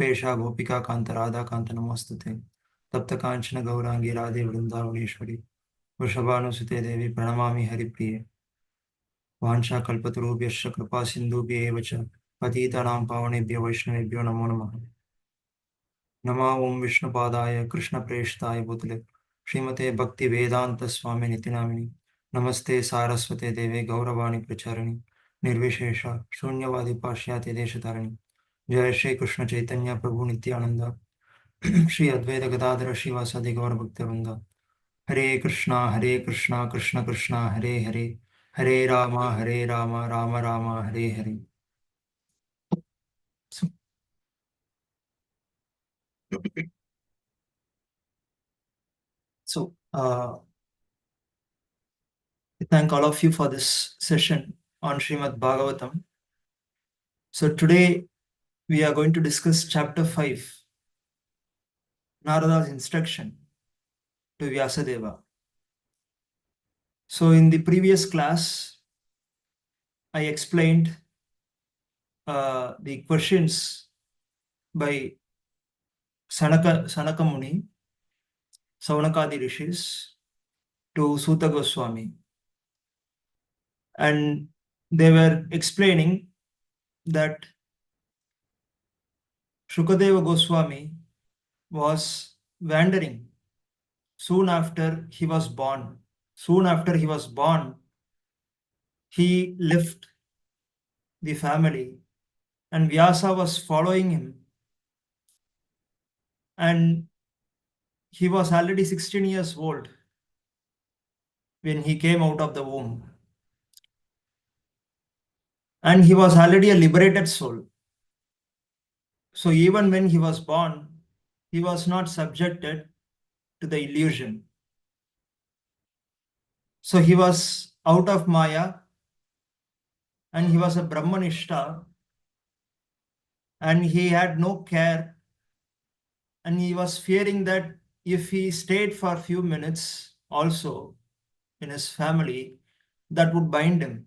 गोपेशा गोपिका कांत राधा कांत नमोस्तुते। तप्त कांचन गौरांगी राधे वृंदावनेश्वरी वृषभानुसुते देवी प्रणमामि हरिप्रिये। वांछा कल्पतरुभ्यश्च कृपा सिन्धुभ्य एव च पतितानां पावनेभ्यो वैष्णवेभ्यो नमो नमः। नमो ओं विष्णुपादाय कृष्णप्रेष्ठाय भूतले श्रीमते भक्ति वेदांत स्वामी निति नामिनि नमस्ते सारस्वते देवे गौरवाणी प्रचारिणि निर्विशेष शून्यवादी पाश्चात्य देशतारिणि। जय श्री कृष्ण चैतन्य प्रभु नित्यानंद श्री अद्वैत गदाधर श्रीवासादि गौर भक्तवृंद। हरे Krishna Krishna Krishna Hare Hare Hare Ram Ram Ram Hare Hare. So, I thank all of you for this session on Srimad Bhagavatam. So today we are going to discuss chapter 5, Narada's instruction to Vyasadeva. So in the previous class, I explained the questions by Sanaka Muni, Saunakadi Rishis to Suta Goswami. And they were explaining that Shukadeva Goswami was wandering soon after he was born. Soon after he was born, he left the family and Vyasa was following him. And he was already 16 years old when he came out of the womb. And he was already a liberated soul. So even when he was born, he was not subjected to the illusion. So he was out of Maya and he was a Brahmanishta and he had no care, and he was fearing that if he stayed for a few minutes also in his family, that would bind him.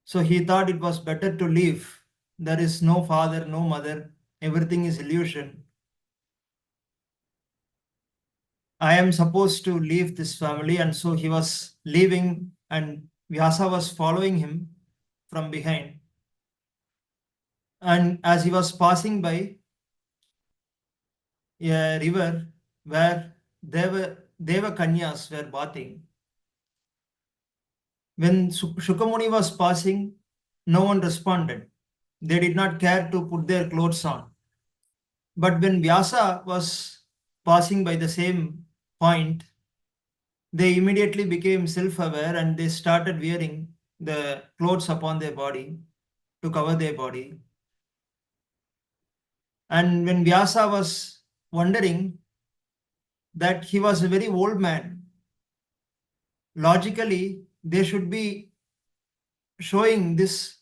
So he thought it was better to leave. There is no father, no mother, everything is illusion. I am supposed to leave this family. And so he was leaving and Vyasa was following him from behind. And as he was passing by a river where Deva Kanyas were bathing, when Shukamuni was passing, no one responded. They did not care to put their clothes on. But when Vyasa was passing by the same point, they immediately became self-aware and they started wearing the clothes upon their body to cover their body. And when Vyasa was wondering that he was a very old man, logically they should be showing this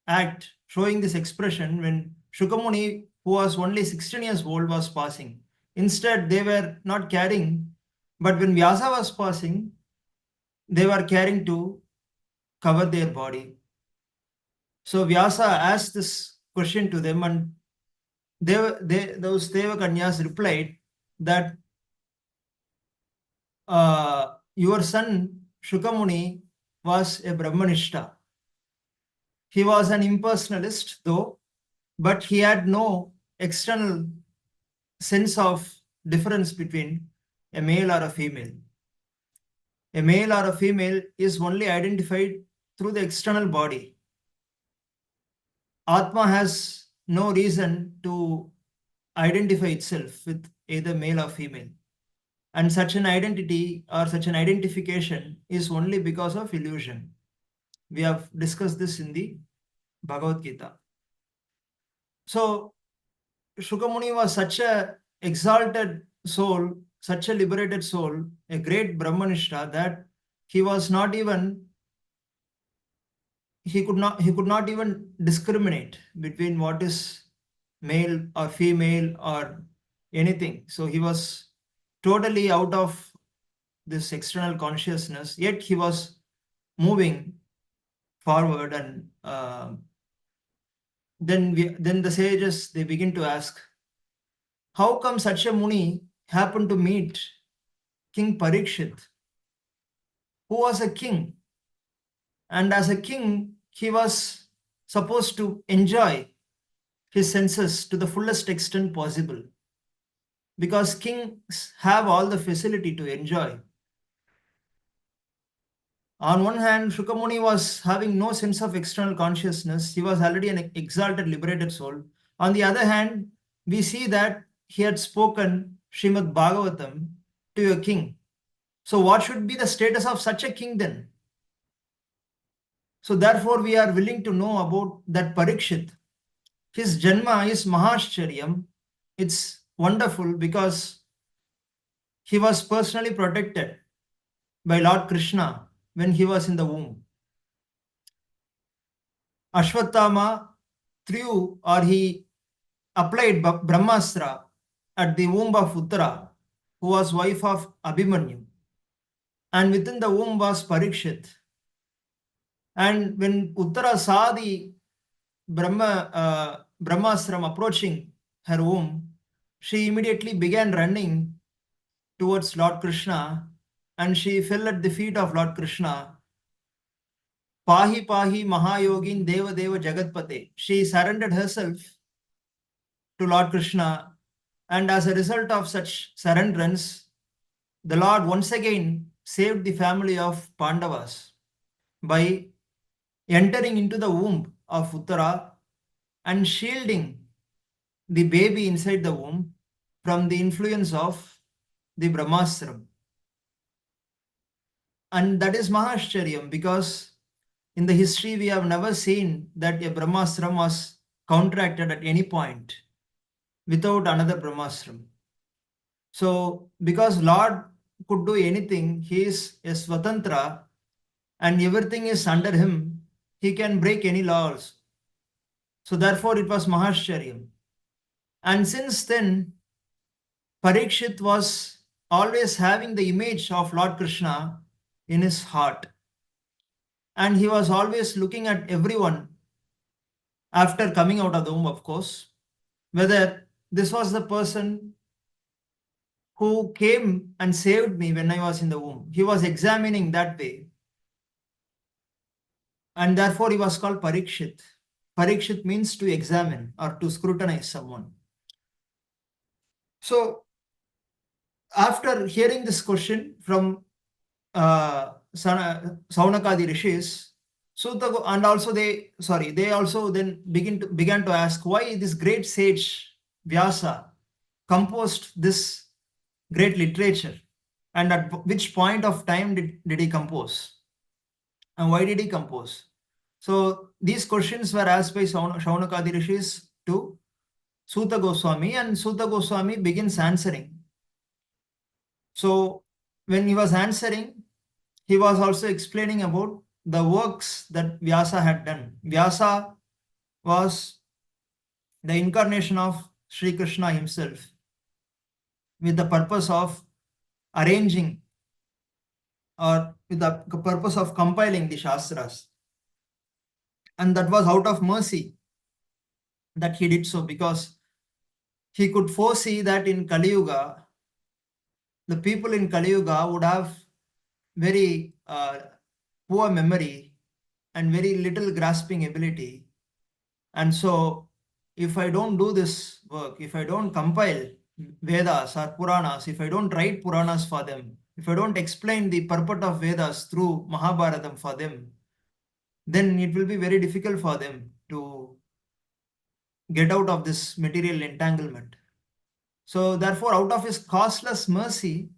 act, showing this expression when Shukamuni, who was only 16 years old, was passing. Instead, they were not caring, but when Vyasa was passing, they were caring to cover their body. So Vyasa asked this question to them, and those Deva Kanyas replied that your son Shukamuni was a Brahmanishta. He was an impersonalist, though, but he had no external sense of difference between a male or a female. A male or a female is only identified through the external body. Atma has no reason to identify itself with either male or female. And such an identity or such an identification is only because of illusion. We have discussed this in the Bhagavad Gita. So Shukamuni was such an exalted soul, such a liberated soul, a great Brahmanishta, that he was not even, he could not even discriminate between what is male or female or anything. So he was totally out of this external consciousness, yet he was moving forward and then the sages, they begin to ask, how come such a Muni happened to meet King Parikshit, who was a king? And as a king, he was supposed to enjoy his senses to the fullest extent possible, because kings have all the facility to enjoy. On one hand, Shukamuni was having no sense of external consciousness. He was already an exalted, liberated soul. On the other hand, we see that he had spoken Srimad Bhagavatam to a king. So what should be the status of such a king then? So therefore, we are willing to know about that Parikshit. His Janma is Mahascharyam. It's wonderful because he was personally protected by Lord Krishna when he was in the womb. Ashwatthama threw, or he applied Brahmastra at the womb of Uttara, who was wife of Abhimanyu. And within the womb was Parikshit. And when Uttara saw the Brahmastra approaching her womb, she immediately began running towards Lord Krishna, and she fell at the feet of Lord Krishna. Pahi Pahi Mahayogin Deva Deva Jagatpate. She surrendered herself to Lord Krishna, and as a result of such surrenderance, the Lord once again saved the family of Pandavas by entering into the womb of Uttara and shielding the baby inside the womb from the influence of the Brahmastra. And that is Mahascharyam, because in the history we have never seen that a Brahmastra was counteracted at any point without another Brahmastra. So because Lord could do anything, he is a Swatantra and everything is under him, he can break any laws. So therefore it was Mahascharyam. And since then, Parikshit was always having the image of Lord Krishna in his heart. And he was always looking at everyone after coming out of the womb, of course, whether this was the person who came and saved me when I was in the womb. He was examining that way. And therefore he was called Parikshit. Parikshit means to examine or to scrutinize someone. So after hearing this question from Saunakadi Rishis, Suta, and also they also then began to ask why this great sage Vyasa composed this great literature, and at which point of time did he compose, and why did he compose? So these questions were asked by Shaunakadi Rishis to Suta Goswami, and Suta Goswami begins answering. So when he was answering, he was also explaining about the works that Vyasa had done. Vyasa was the incarnation of Sri Krishna himself with the purpose of arranging, or with the purpose of compiling the Shastras. And that was out of mercy that he did so, because he could foresee that in Kali Yuga, the people in Kali Yuga would have very poor memory and very little grasping ability. And so if I don't do this work, if I don't compile Vedas or Puranas, if I don't write Puranas for them, if I don't explain the purport of Vedas through Mahabharatam for them, then it will be very difficult for them to get out of this material entanglement. So therefore, out of his costless mercy,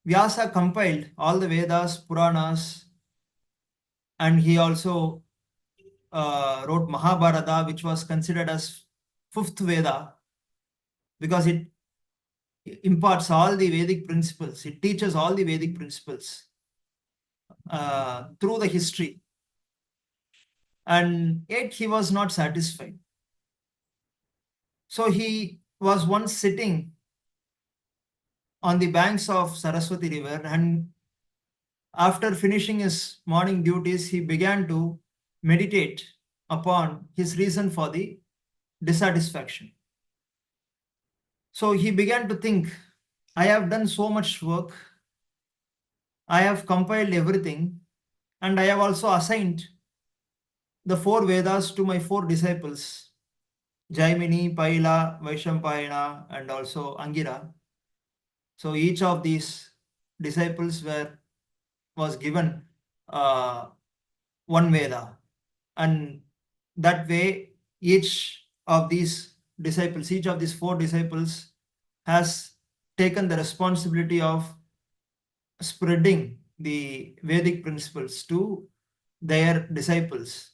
Vyasa compiled all the Vedas, Puranas, and he also wrote Mahabharata, which was considered as fifth Veda, because it imparts all the Vedic principles. It teaches all the Vedic principles through the history. And yet he was not satisfied. So he was once sitting on the banks of Saraswati River, and after finishing his morning duties, he began to meditate upon his reason for the dissatisfaction. So he began to think, I have done so much work, I have compiled everything, and I have also assigned the four Vedas to my four disciples, Jaimini, Paila, Vaishampayana, and also Angira. So each of these disciples was given uh, one Veda, and that way each of these four disciples has taken the responsibility of spreading the Vedic principles to their disciples,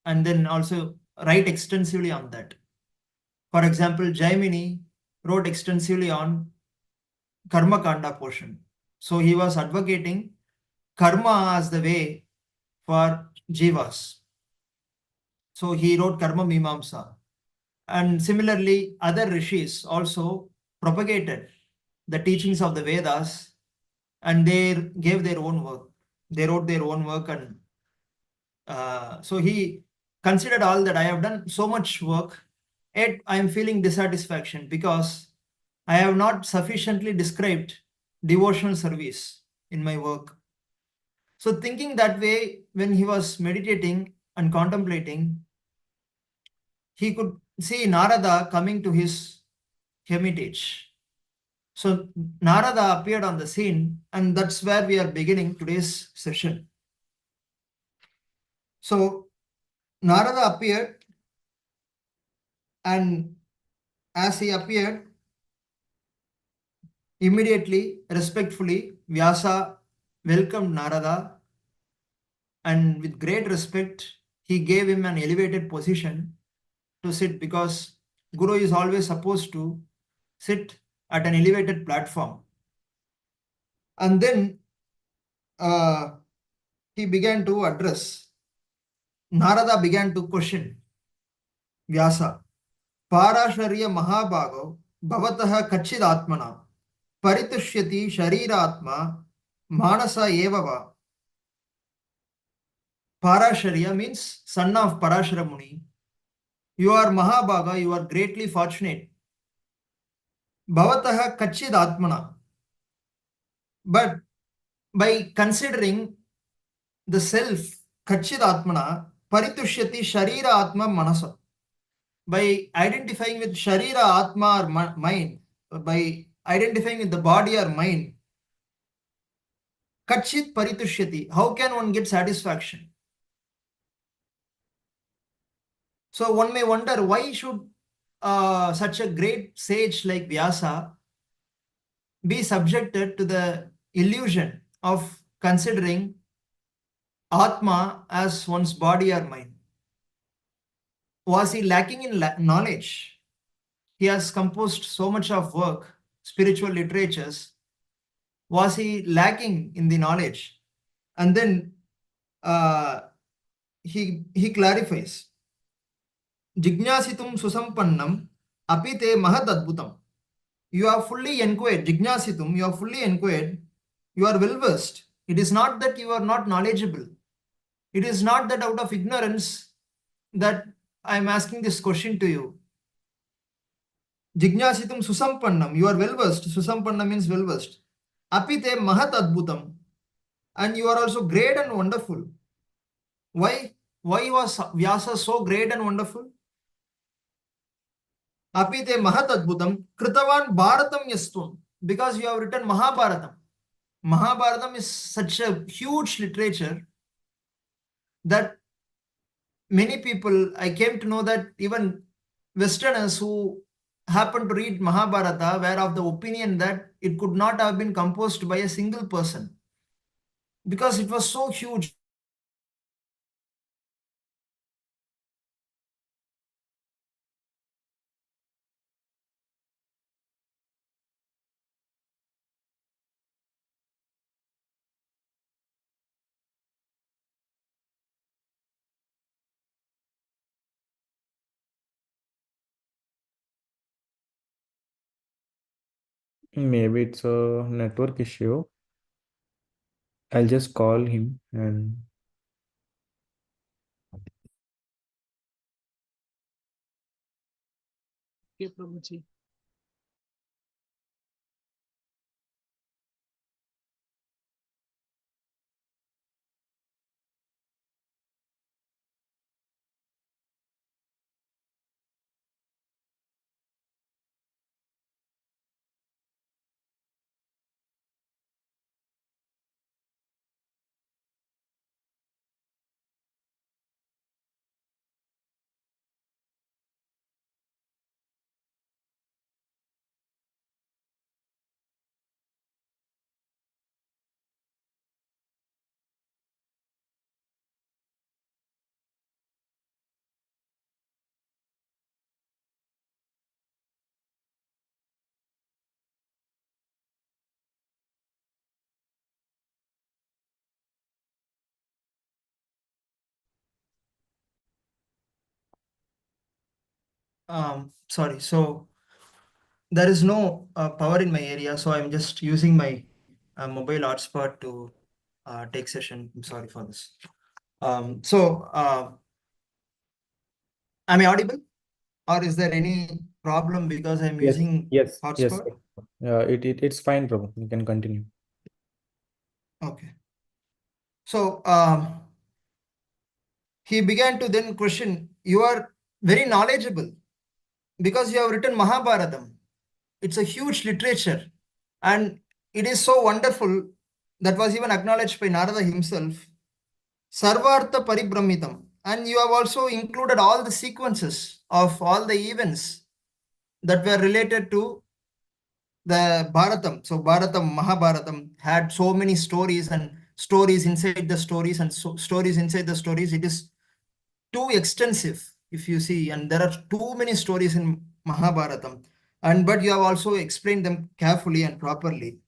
and then also write extensively on that. For example, Jaimini wrote extensively on Karma Kanda portion. So he was advocating karma as the way for jivas. So he wrote Karma Mimamsa. And similarly, other rishis also propagated the teachings of the Vedas, and they gave their own work. They wrote their own work, and so he considered all that I have done so much work, yet I am feeling dissatisfaction because I have not sufficiently described devotional service in my work. So, thinking that way, when he was meditating and contemplating, he could see Narada coming to his hermitage. So, Narada appeared on the scene, and that's where we are beginning today's session. So, Narada appeared, and as he appeared, immediately, respectfully, Vyasa welcomed Narada, and with great respect, he gave him an elevated position to sit, because Guru is always supposed to sit at an elevated platform. And then uh, he began to address. Narada began to question Vyasa. Parasharya Mahabhago Bhavataha Kachidatmana Paritushyati Shariratma Manasa Evava. Parasharya means son of Parashara Muni. You are Mahabhaga, you are greatly fortunate. Bhavataha Kachidatmana. But by considering the self, Kachidatmana, Paritushyati Sharira Atma Manasa. By identifying with Sharira Atma or mind, by identifying with the body or mind, Kachit Paritushyati, how can one get satisfaction? So one may wonder, why should such a great sage like Vyasa be subjected to the illusion of considering Atma as one's body or mind? Was he lacking in knowledge? He has composed so much of work, spiritual literatures. Was he lacking in the knowledge? And then uh, he clarifies, Jignasitum susampannam apite mahad adbhutam. You are fully inquired, Jignasitum, you are fully inquired, you are well versed. It is not that you are not knowledgeable. It is not that out of ignorance that I am asking this question to you. Jignasitum susampannam, you are well versed. Susampannam means well versed. Apite mahat adbhutam, and you are also great and wonderful. Why? Why was Vyasa so great and wonderful? Apite mahat adbhutam kritavan bharatam yastvam, because you have written Mahabharatam. Mahabharatam is such a huge literature that many people, I came to know that even Westerners who happened to read Mahabharata were of the opinion that it could not have been composed by a single person, because it was so huge. Maybe it's a network issue. I'll just call him and Okay, Prabhuji. Sorry. So there is no power in my area, so I'm just using my mobile hotspot to take session. I'm sorry for this. Am I audible, or is there any problem because I'm Yes, using yes, hotspot? it's fine, Prabhu. You can continue. Okay. So he began to then question, you are very knowledgeable because you have written Mahabharatam. It's a huge literature, and it is so wonderful. That was even acknowledged by Narada himself. Sarvartha Paribrahmitam. And you have also included all the sequences of all the events that were related to the Bharatam. So Bharatam, Mahabharatam had so many stories and stories inside the stories and stories inside the stories. It is too extensive, if you see, and there are too many stories in Mahabharatam. But you have also explained them carefully and properly.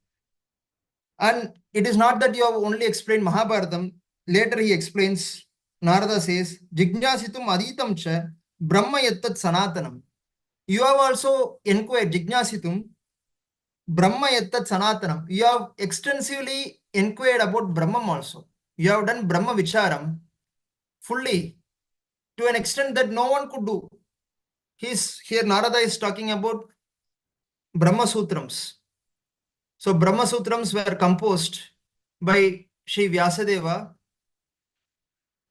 And it is not that you have only explained Mahabharatam. Later he explains, Narada says, Jijnasitum aditam cha Brahma yattat sanatanam. You have also inquired Jijnasitum Brahma yattat sanatanam. You have extensively inquired about Brahman also. You have done Brahma Vicharam fully to an extent that no one could do. Here Narada is talking about Brahma Sutrams. So Brahma Sutrams were composed by Sri Vyasadeva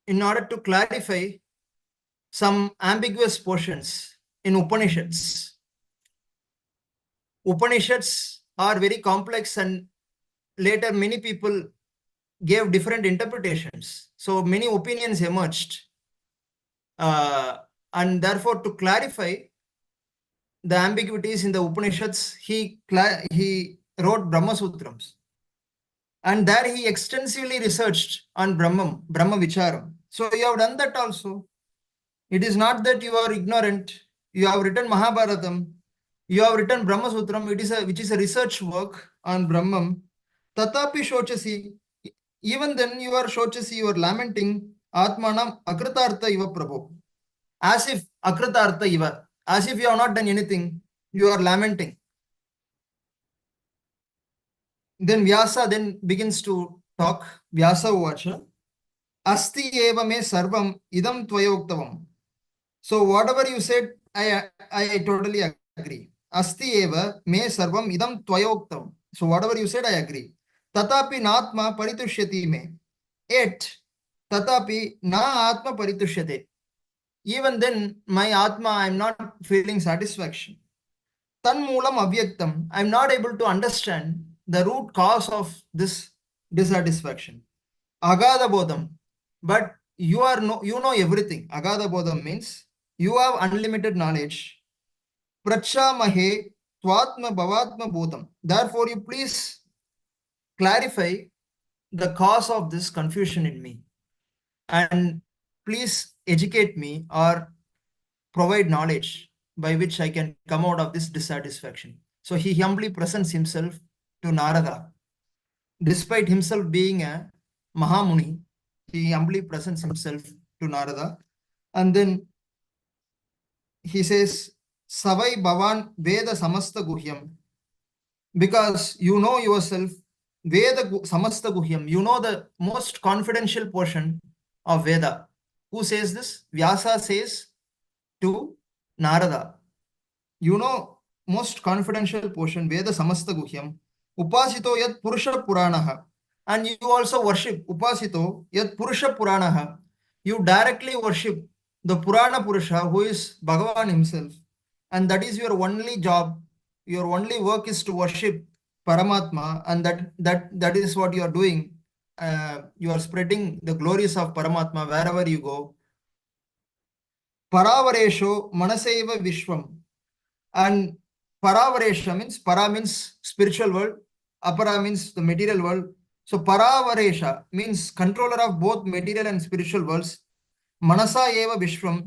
in order to clarify some ambiguous portions in Upanishads. Upanishads are very complex, and later many people gave different interpretations. So many opinions emerged. And therefore, to clarify the ambiguities in the Upanishads, he wrote Brahma Sutrams. And there he extensively researched on Brahma Vicharam. So you have done that also. It is not that you are ignorant. You have written Mahabharatam. You have written Brahma Sutram, which is a research work on Brahman. Tatapi Shochasi. Even then you are Shochasi, you are lamenting Atmanam Akratartha Iva Prabhu. As if Akratartha Iva, as if you have not done anything, you are lamenting. Then Vyasa then begins to talk. Vyasa Uvacha. Asti eva me sarvam idam tvayoktavam. So whatever you said, I totally agree. Asti eva me sarvam idam tvayoktavam. So whatever you said, I agree. Tatapi natma paritushyati me. Yet tatapi na atma paritushyate. Even then, my atma, I am not feeling satisfaction. Tanmulam avyaktam. I am not able to understand the root cause of this dissatisfaction. Agada bodham. But you know everything. Agada bodham means you have unlimited knowledge. Prachamahe twatma bhavatma bodham. Therefore, you please clarify the cause of this confusion in me, and please educate me or provide knowledge by which I can come out of this dissatisfaction. So he humbly presents himself to Narada. Despite himself being a Mahamuni, he humbly presents himself to Narada. And then he says, Savai Bhavan Veda Samasta Guhyam. Because you know yourself, Veda Samasta Guhyam, you know the most confidential portion of Veda. Who says this? Vyasa says to Narada. you know, most confidential portion, Veda Samasta Guhyam, Upasito Yat Purusha Puranaha. And you also worship Upasito Yat Purusha Puranaha. You directly worship the Purana Purusha, who is Bhagavan himself. And that is your only job. Your only work is to worship Paramatma, and that is what you are doing. You are spreading the glories of Paramatma wherever you go. Paravaresho Manaseva Vishwam. And Paravaresha means, para means spiritual world, apara means the material world. So Paravaresha means controller of both material and spiritual worlds. Manasa eva Vishwam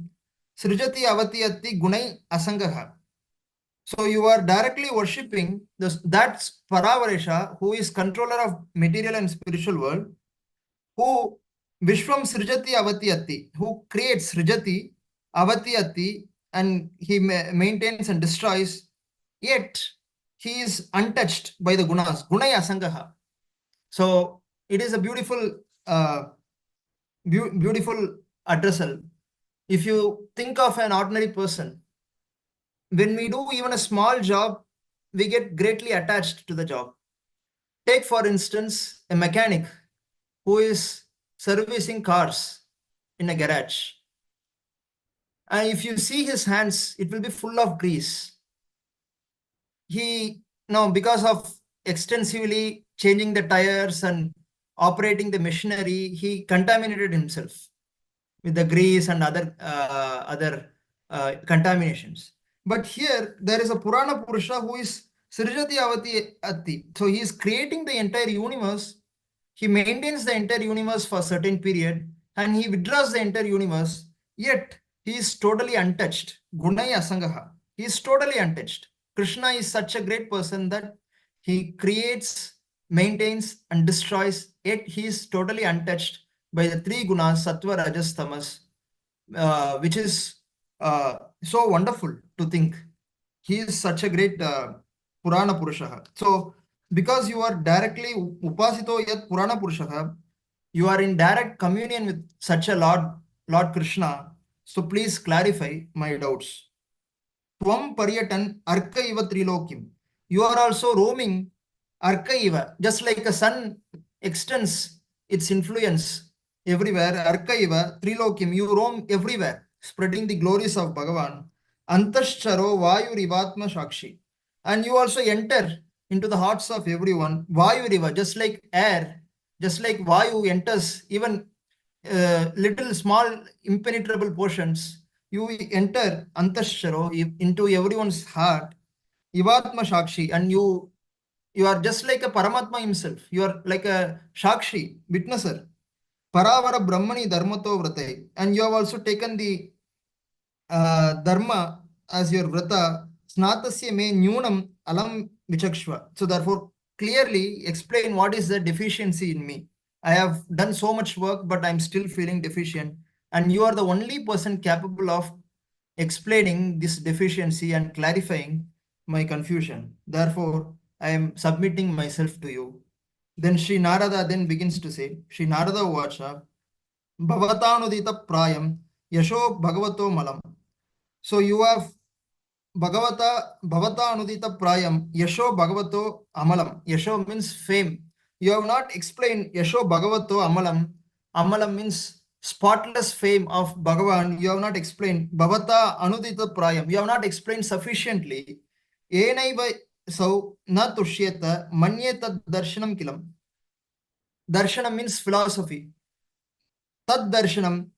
Srijati Avatiyati Gunai Asangaha. So you are directly worshipping that's Paravaresha, who is controller of material and spiritual world, who Vishwam Srijati Avatiyati, who creates Srijati Avatiyati, and he maintains and destroys, yet he is untouched by the gunas, gunaya asangaha. So it is a beautiful beautiful addressal. If you think of an ordinary person, when we do even a small job, we get greatly attached to the job. Take for instance a mechanic who is servicing cars in a garage, and if you see his hands, it will be full of grease. He now, because of extensively changing the tires and operating the machinery, he contaminated himself with the grease and other contaminations. But here there is a Purana Purusha who is Srijati Avati Atti. So he is creating the entire universe. He maintains the entire universe for a certain period and he withdraws the entire universe. Yet he is totally untouched. Gunai Asangaha. He is totally untouched. Krishna is such a great person that he creates, maintains, and destroys, yet he is totally untouched by the three gunas, sattva, rajas, tamas, which is so wonderful to think. He is such a great Purana Purusha. So, because you are directly upasito yat Purana Purusha, you are in direct communion with such a Lord Krishna. So, please clarify my doubts. Tvam Paryatan Arka Iva Trilokim. You are also roaming Arka Iva, just like a sun extends its influence everywhere. Arka Iva Trilokim, you roam everywhere, spreading the glories of Bhagavan. Antascharo Vayu Rivatma Shakshi. And you also enter into the hearts of everyone. Vayu Riva, just like air, just like Vayu enters even little small impenetrable portions, you enter Antasharo into everyone's heart, Ivatma Shakshi, and you are just like a Paramatma himself. You are like a Shakshi, witnesser. Paravara Brahmani Dharmato Vrate. And you have also taken the Dharma as your Vrata. Snatasya me Nyunam Alam Vichakshva. So therefore, clearly explain what is the deficiency in me. I have done so much work, but I'm still feeling deficient. And you are the only person capable of explaining this deficiency and clarifying my confusion. Therefore, I am submitting myself to you. Then Sri Narada then begins to say, Sri Narada Vacha, Bhavatanudita Prayam, Yasho Bhagavato Malam. So you have Bhagavata Anudita Prayam, Yasho Bhagavato Amalam. Yasho means fame. You have not explained Yasho Bhagavato Amalam. Amalam means spotless fame of Bhagavan. You have not explained Bhavata Anudita Prayam. You have not explained sufficiently. Enaiva sau na tushyeta manyeta darshanam kilam. Darshanam means philosophy. Tad darshanam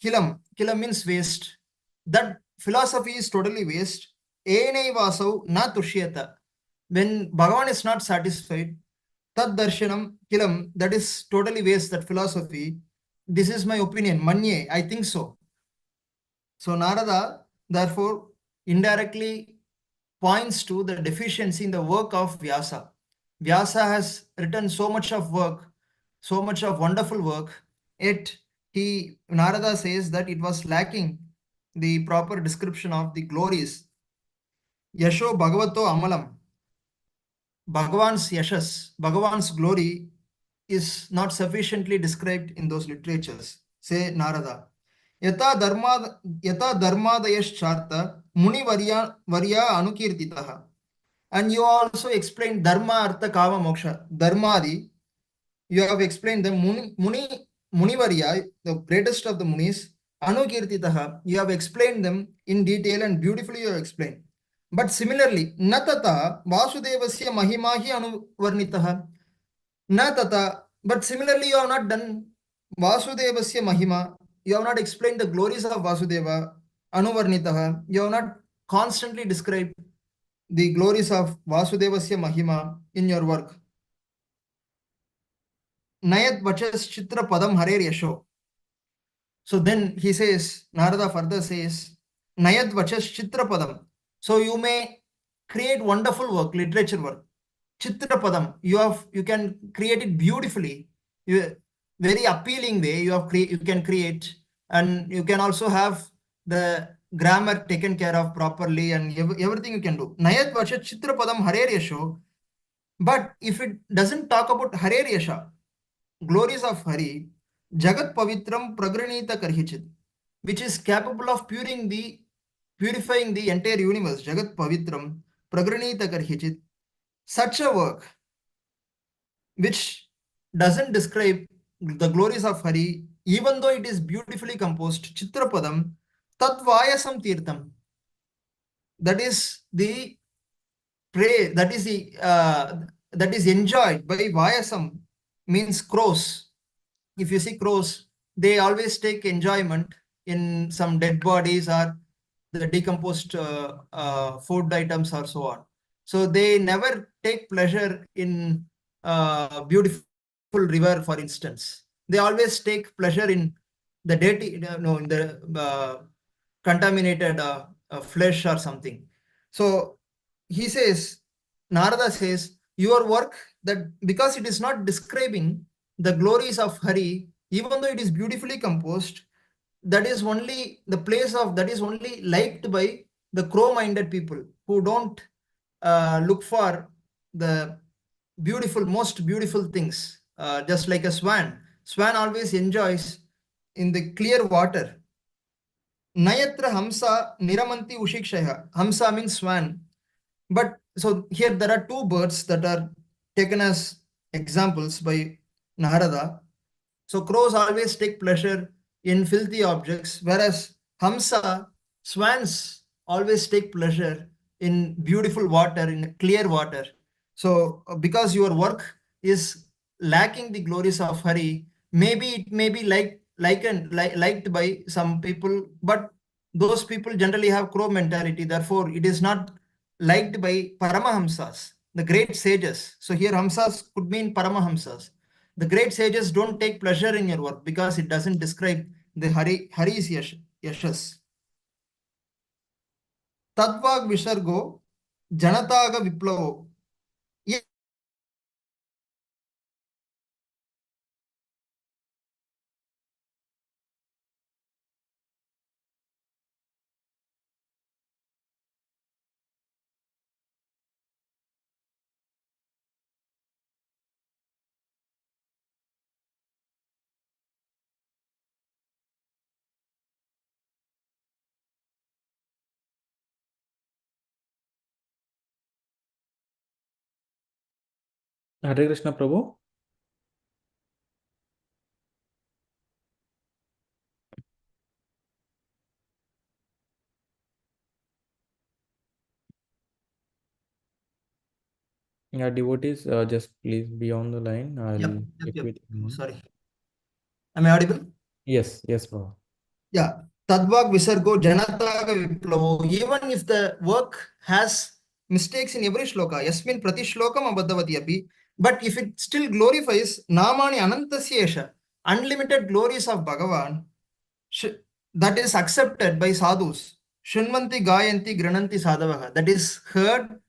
kilam. Kilam means waste. That philosophy is totally waste. Enai na tushyata. When Bhagavan is not satisfied, tad darshanam kilam, that is totally waste, that philosophy. This is my opinion. Manye, I think so. So Narada, therefore, indirectly points to the deficiency in the work of Vyasa. Vyasa has written so much of work, so much of wonderful work, yet Narada says that it was lacking the proper description of the glories. Yasho Bhagavato Amalam. Bhagavan's yashas, Bhagavan's glory is not sufficiently described in those literatures, say Narada. यथा धर्मादयश्चार्थ मुनिवर्या अनुकीर्तितः. And you also explained dharma, artha, kama, moksha. Dharmadi, you have explained the Munivarya, the greatest of the munis, Anukirtitaha. You have explained them in detail and beautifully you have explained. But similarly, Natata Vasudevasya Mahimahi Anuvarnitaha. Natata, but similarly you have not done Vasudevasya Mahima. You have not explained the glories of Vasudeva, Anuvarnitaha. You have not constantly described the glories of Vasudevasya Mahima in your work. Nayat Vachas Chitra Padam Harer Yasho. So then he says, Narada further says, Nayat Vachas Chitra Padam. So you may create wonderful work, literature work. Chitra Padam, you can create it beautifully. Very appealing way you can create, and you can also have the grammar taken care of properly and everything you can do. Nayat Vachas Chitra Padam Harer Yasho. But if it doesn't talk about Harer Yasha, glories of Hari, Jagat Pavitram Pragranita Karhichit, which is capable of purifying the entire universe, Jagat Pavitram Pragranita Karhichit, such a work which doesn't describe the glories of Hari, even though it is beautifully composed, Chitrapadam, Tatvayasam Tirtham, that is the prey, that is enjoyed by Vayasam, means crows. If you see crows, they always take enjoyment in some dead bodies or the decomposed food items or so on. So they never take pleasure in beautiful river, for instance. They always take pleasure in the dirty, in the contaminated flesh or something. So he says, Narada says, your work, that because it is not describing the glories of Hari, even though it is beautifully composed, that is only liked by the crow-minded people who don't look for the most beautiful things. Just like a swan. Swan always enjoys in the clear water. Nayatra Hamsa Niramanti Ushikshaya. Hamsa means swan. But so here there are two birds that are taken as examples by Narada. So crows always take pleasure in filthy objects, whereas Hamsa, swans, always take pleasure in beautiful water, in clear water. So because your work is lacking the glories of Hari, maybe it may be liked by some people, but those people generally have crow mentality. Therefore, it is not liked by Paramahamsas, the great sages. So here Hamsas could mean Paramahamsas. The great sages don't take pleasure in your work because it doesn't describe the Hari's yashas. Tadvag Visargo, Janataga Viplavo. Hare Krishna Prabhu. Yeah, devotees, just please be on the line. I'll check Yep. with you. Sorry. Am I audible? Yes, Prabhu. Yeah. Tadvag Visargo Janataga Viplavo. Even if the work has mistakes in every shloka, Yasmin Prati Shlokam Abadhavati Api, but if it still glorifies Namani Anantasyesha, unlimited glories of Bhagavan, that is accepted by sadhus. Shunvanti Gayanti Grananti Sadhavaha. That is heard.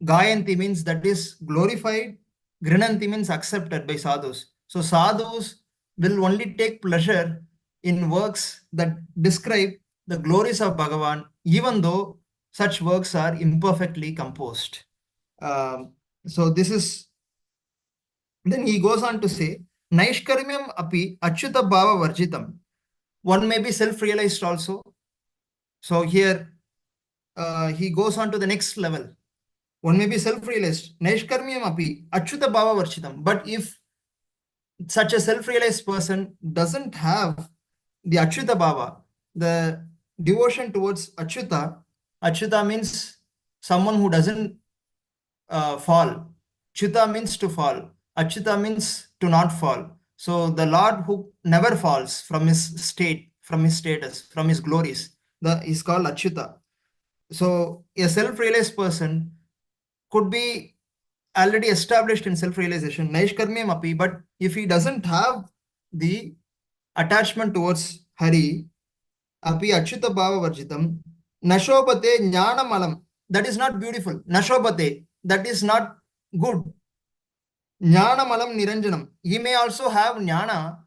Gayanti means that is glorified. Grananti means accepted by sadhus. So sadhus will only take pleasure in works that describe the glories of Bhagavan, even though such works are imperfectly composed. So this is, then he goes on to say, Naishkarmyam api achyuta bhava varjitam. One may be self-realized also. So here he goes on to the next level. One may be self-realized, Naishkarmyam api, Achyuta Bhava Varshitam. But if such a self-realized person doesn't have the Achyuta Bhava, the devotion towards Achyuta, Achyuta means someone who doesn't fall. Achyuta means to fall. Achyuta means to not fall. So the Lord who never falls from his state, from his status, from his glories, is called Achyuta. So a self-realized person could be already established in self-realization, Naishkarmyam api, but if he doesn't have the attachment towards Hari, api Achyuta Bhava Varjitam, Nashobate Jnana Malam, that is not beautiful. Nashobate, that is not good. Jnana Malam Niranjanam, he may also have Jnana,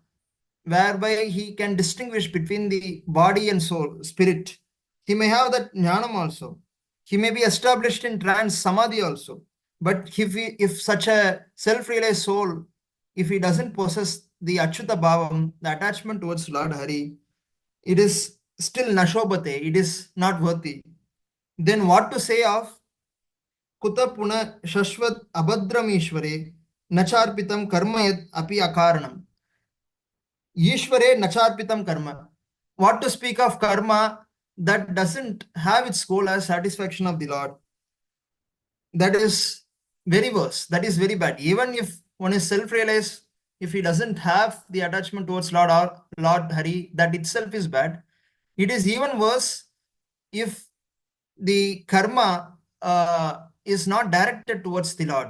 whereby he can distinguish between the body and soul, spirit. He may have that Jnanam also. He may be established in trance samadhi also. But if such a self-realized soul, if he doesn't possess the Achyuta Bhavam, the attachment towards Lord Hari, it is still Nashobate, it is not worthy. Then what to say of Kuta Puna Shashvat Abhadram Ishware Nacharpitam Karmayat Api Akaranam. Ishvare Nacharpitam Karma. What to speak of karma that doesn't have its goal as satisfaction of the Lord? That is very worse. That is very bad. Even if one is self-realized, if he doesn't have the attachment towards Lord or Lord Hari, that itself is bad. It is even worse if the karma is not directed towards the Lord.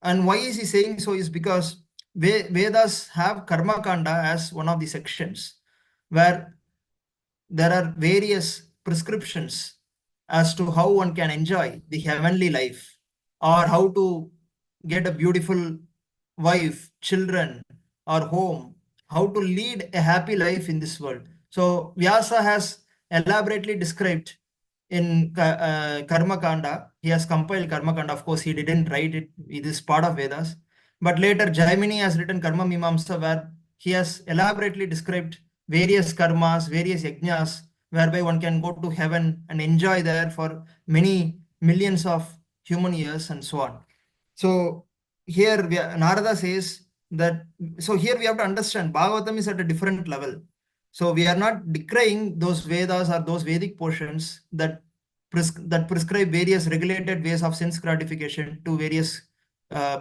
And why is he saying so is because Vedas have Karma Kanda as one of the sections where there are various prescriptions as to how one can enjoy the heavenly life or how to get a beautiful wife, children, or home, how to lead a happy life in this world. So Vyasa has elaborately described in Karma Kanda. He has compiled Karma Kanda. Of course, he didn't write it. It is part of Vedas. But later, Jaimini has written Karma Mimamsa, where he has elaborately described various karmas, various yajnas, whereby one can go to heaven and enjoy there for many millions of human years and so on. So here Narada says that, so here we have to understand Bhagavatam is at a different level. So we are not decrying those Vedas or those Vedic portions that prescribe various regulated ways of sense gratification to various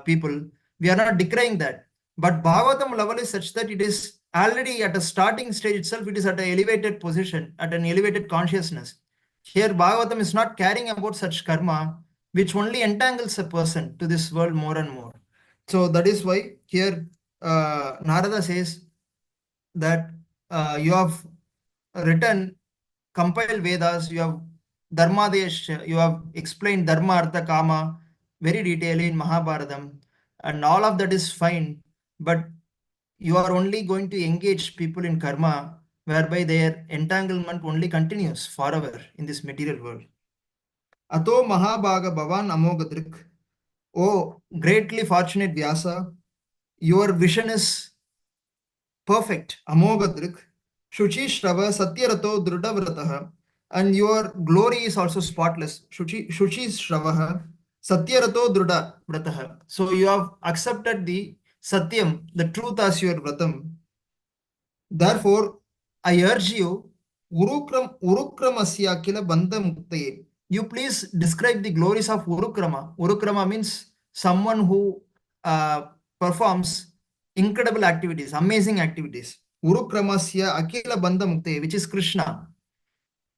people. We are not decrying that. But Bhagavatam level is such that it is already at a starting stage itself, it is at an elevated position, at an elevated consciousness. Here Bhagavatam is not caring about such karma, which only entangles a person to this world more and more. So that is why here Narada says that you have written, compiled Vedas, you have Dharmadesh, you have explained Dharma, Artha, Kama very detailedly in Mahabharatam, and all of that is fine, but you are only going to engage people in karma whereby their entanglement only continues forever in this material world. Ato Mahabhaga Bhavan Amogadrik. Oh, greatly fortunate Vyasa, your vision is perfect. Amogadrik. Shuchi Shrava Satyarato Drudavrataha. And your glory is also spotless. Shuchi Shravaha Satyarato Druda Vrataha. So you have accepted the Satyam, the truth as your Vratam. Therefore, I urge you, Urukramasya Kila Bandha Muktaye. You please describe the glories of Urukrama. Urukrama means someone who performs incredible activities, amazing activities. Urukramasya Akila Bandha Muktaye, which is Krishna.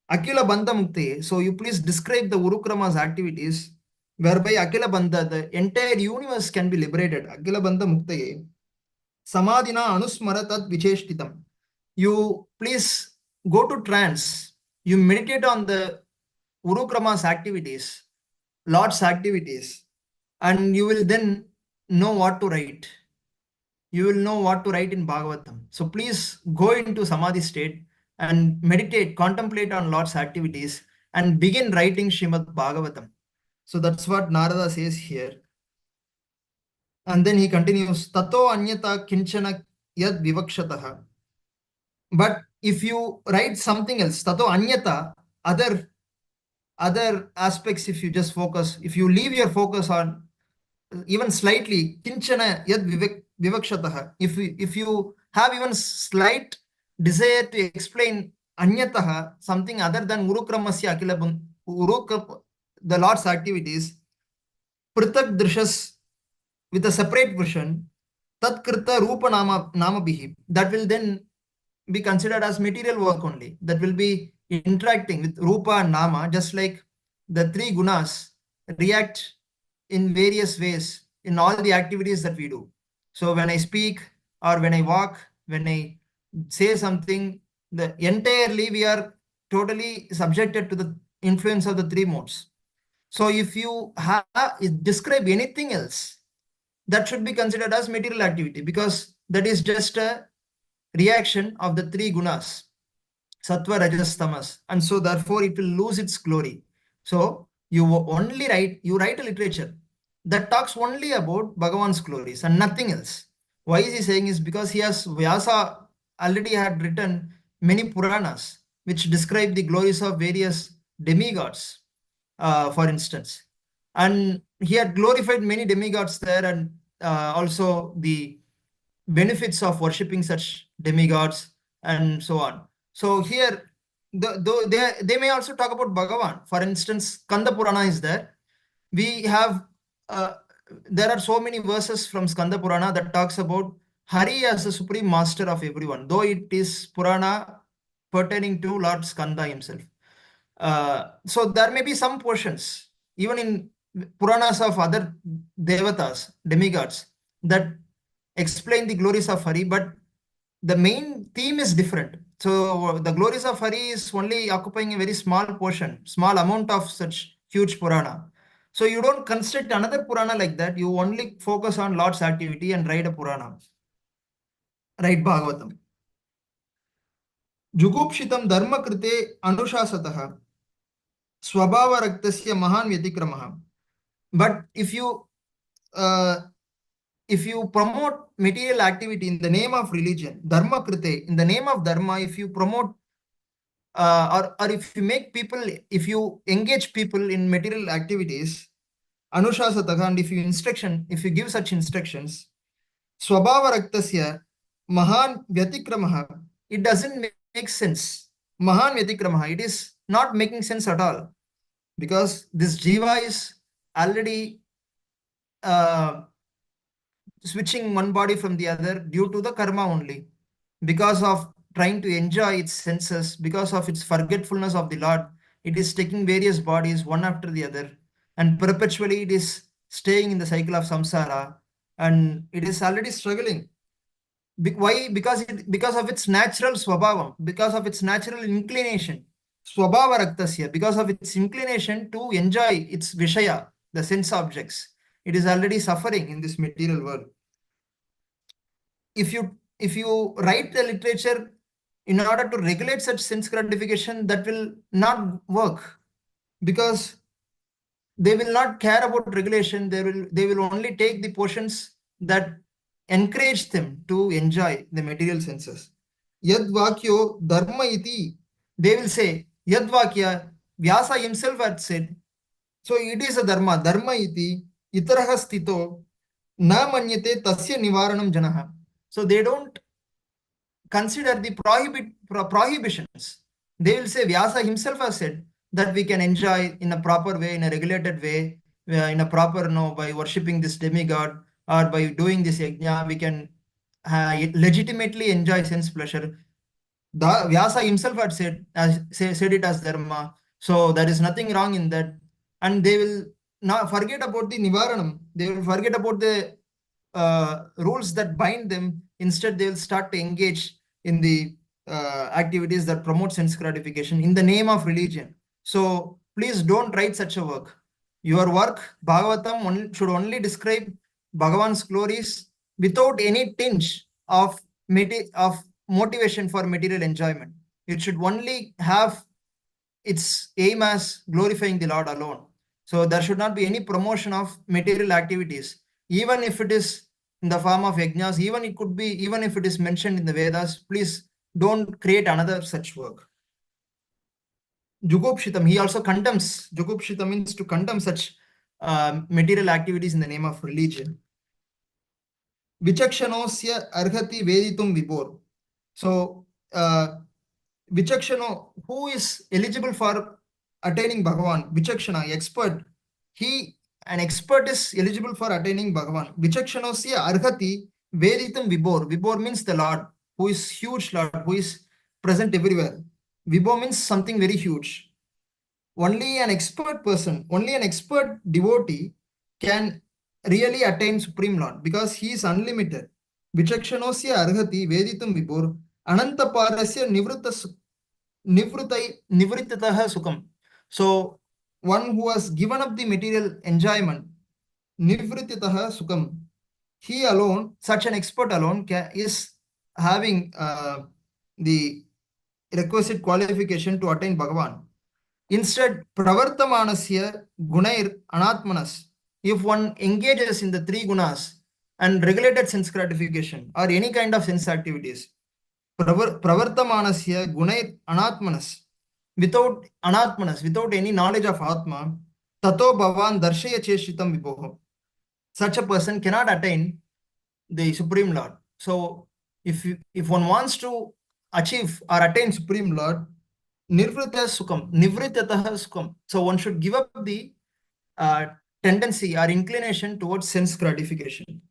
Akila Bandha Muktaye. So you please describe the Urukrama's activities, whereby Akila Bandha, the entire universe can be liberated. Akila Bandha Muktaye. Samadhina Anusmara Tat Vicheshtitam. You please go to trance. You meditate on the Urukrama's activities, Lord's activities, and you will then know what to write. You will know what to write in Bhagavatam. So please go into Samadhi state and meditate, contemplate on Lord's activities, and begin writing Srimad Bhagavatam. So that's what Narada says here. And then he continues, Tato Anyata Kinchana Yad Vivakshataha. But if you write something else, tato anyata, other aspects, if you just focus, if you leave your focus on even slightly, kinchana yad vivakshataha, if you have even slight desire to explain anyataha, something other than urukramasya akila the Lord's activities, Prithak Drishas with a separate version, Tat Krita Rupa Namabihi, that will then be considered as material work only. That will be interacting with Rupa and Nama, just like the three gunas react in various ways in all the activities that we do. So when I speak or when I walk, when I say something, the entirely we are totally subjected to the influence of the three modes. So if you describe anything else, that should be considered as material activity, because that is just a reaction of the three gunas, sattva, rajas, tamas, and so therefore it will lose its glory. So you write a literature that talks only about Bhagavan's glories and nothing else. Why is he saying is because Vyasa already had written many Puranas which describe the glories of various demigods, for instance. And he had glorified many demigods there, and also the benefits of worshipping such demigods and so on. So here, they may also talk about Bhagavan. For instance, Skanda Purana is there. We have, there are so many verses from Skanda Purana that talks about Hari as the supreme master of everyone, though it is Purana pertaining to Lord Skanda himself. So there may be some portions, even in Puranas of other devatas, demigods, that explain the glories of Hari, but the main theme is different. So the glories of Hari is only occupying a very small portion, small amount of such huge Purana. So you don't construct another Purana like that. You only focus on Lord's activity and write a Purana, write Bhagavatam. Jugupshitam dharma krite anushasatah swabhava raktasya mahan vyatikramaha. But if you promote material activity in the name of religion, dharma krite, in the name of dharma, if you promote or if you make people, if you engage people in material activities, anushasataka, and if you give such instructions, swabhava raktasya mahan vyatikramaha, it doesn't make sense. Mahan vyatikramaha, it is not making sense at all, because this jiva is already switching one body from the other due to the karma only, because of trying to enjoy its senses, because of its forgetfulness of the Lord. It is taking various bodies one after the other, and perpetually it is staying in the cycle of samsara, and it is already struggling. Why? Because of its natural swabhavam, because of its natural inclination, swabhava raktasya, because of its inclination to enjoy its vishaya, the sense objects. It is already suffering in this material world. If you write the literature in order to regulate such sense gratification, that will not work, because they will not care about regulation. They will only take the portions that encourage them to enjoy the material senses. Yad vakyo dharma iti, they will say yad vakya, Vyasa himself had said, so it is a dharma iti itaraha stito na manyate tasya nivaranam janaha. So they don't consider the prohibitions. They will say Vyasa himself has said that we can enjoy in a proper way, in a regulated way, in a proper by worshipping this demigod or by doing this yajna, we can legitimately enjoy sense pleasure. Vyasa himself had said it as dharma. So there is nothing wrong in that. And they will not forget about the nivaranam. They will forget about the rules that bind them. Instead, they will start to engage in the activities that promote sense gratification in the name of religion. So please don't write such a work. Your work, Bhagavatam, should only describe Bhagavan's glories without any tinge of motivation for material enjoyment. It should only have its aim as glorifying the Lord alone. So there should not be any promotion of material activities, even if it is in the form of yajnas, even if it is mentioned in the Vedas. Please don't create another such work. Jugopshitam, he also condemns. Jugopshitam means to condemn such material activities in the name of religion. Vichakshanosya arhati veditum vibor. So, Vichakshano, who is eligible for attaining Bhagavan? Vichakshana, expert. An expert is eligible for attaining Bhagavan. Vichakshanosya arhati veditum vibor. Vibor means the Lord, who is huge Lord, who is present everywhere. Vibor means something very huge. Only an expert person, only an expert devotee can really attain Supreme Lord because he is unlimited. Vichakshanosya arhati veditum vibor anantaparasya nivritataha sukam. So one who has given up the material enjoyment, nivritataha sukam, he alone, such an expert alone, is having the requisite qualification to attain Bhagavan. Instead, pravartamanasya gunair anatmanas. If one engages in the three gunas and regulated sense gratification or any kind of sense activities, pravartamanasya gunair anatmanas, without any knowledge of Atma, tato bhavan darshaya cheshitam viboho. Such a person cannot attain the Supreme Lord. So, if one wants to achieve or attain Supreme Lord, nivritataha sukam. So one should give up the tendency or inclination towards sense gratification.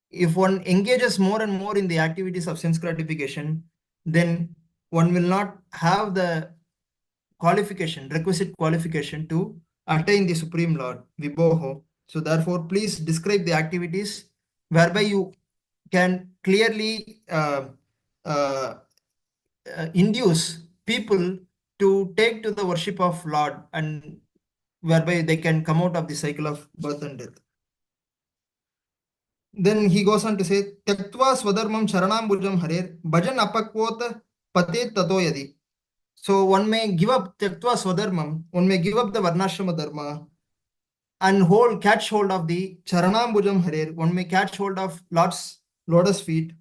If one engages more and more in the activities of sense gratification, then one will not have the requisite qualification to attain the Supreme Lord, Vibhoho. So therefore, please describe the activities whereby you can clearly induce people to take to the worship of Lord, and whereby they can come out of the cycle of birth and death. Then he goes on to say, Tyaktva swadharmam charanambujam harer bhajan apakvota patet tato yadi. So one may give up Tyaktva swadharmam, one may give up the varnashrama dharma and catch hold of the charanambujam harer, one may catch hold of Lord's lotus feet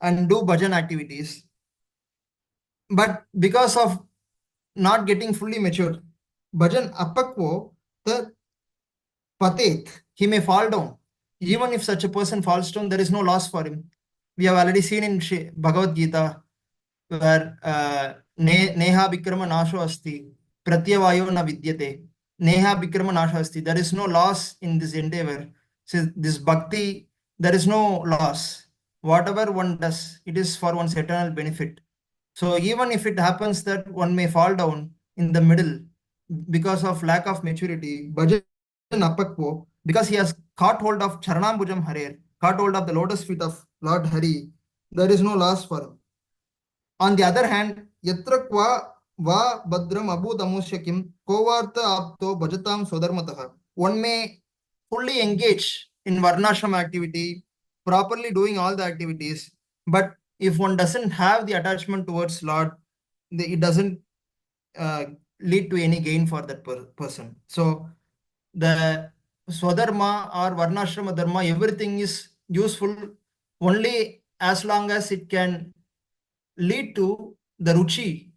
and do bhajan activities. But because of not getting fully matured, bhajan apakvo, the patet, he may fall down. Even if such a person falls down, there is no loss for him. We have already seen in Bhagavad Gita where neha vikrama nasho asti, pratyavayo na vidyate. Neha vikrama nasho asti. There is no loss in this endeavor. So this bhakti, there is no loss. Whatever one does, it is for one's eternal benefit. So even if it happens that one may fall down in the middle because of lack of maturity, bhajan apakvo, because he has caught hold of Charanambujam Harer, caught hold of the lotus feet of Lord Hari, there is no loss for him. On the other hand, yatra kva va badram abhudamusyakim kovartha apto bhajatam swadharmataha. One may fully engage in varnashram activity, properly doing all the activities, but if one doesn't have the attachment towards Lord, it doesn't lead to any gain for that person. So the swadharma or varnashrama dharma, everything is useful only as long as it can lead to the ruchi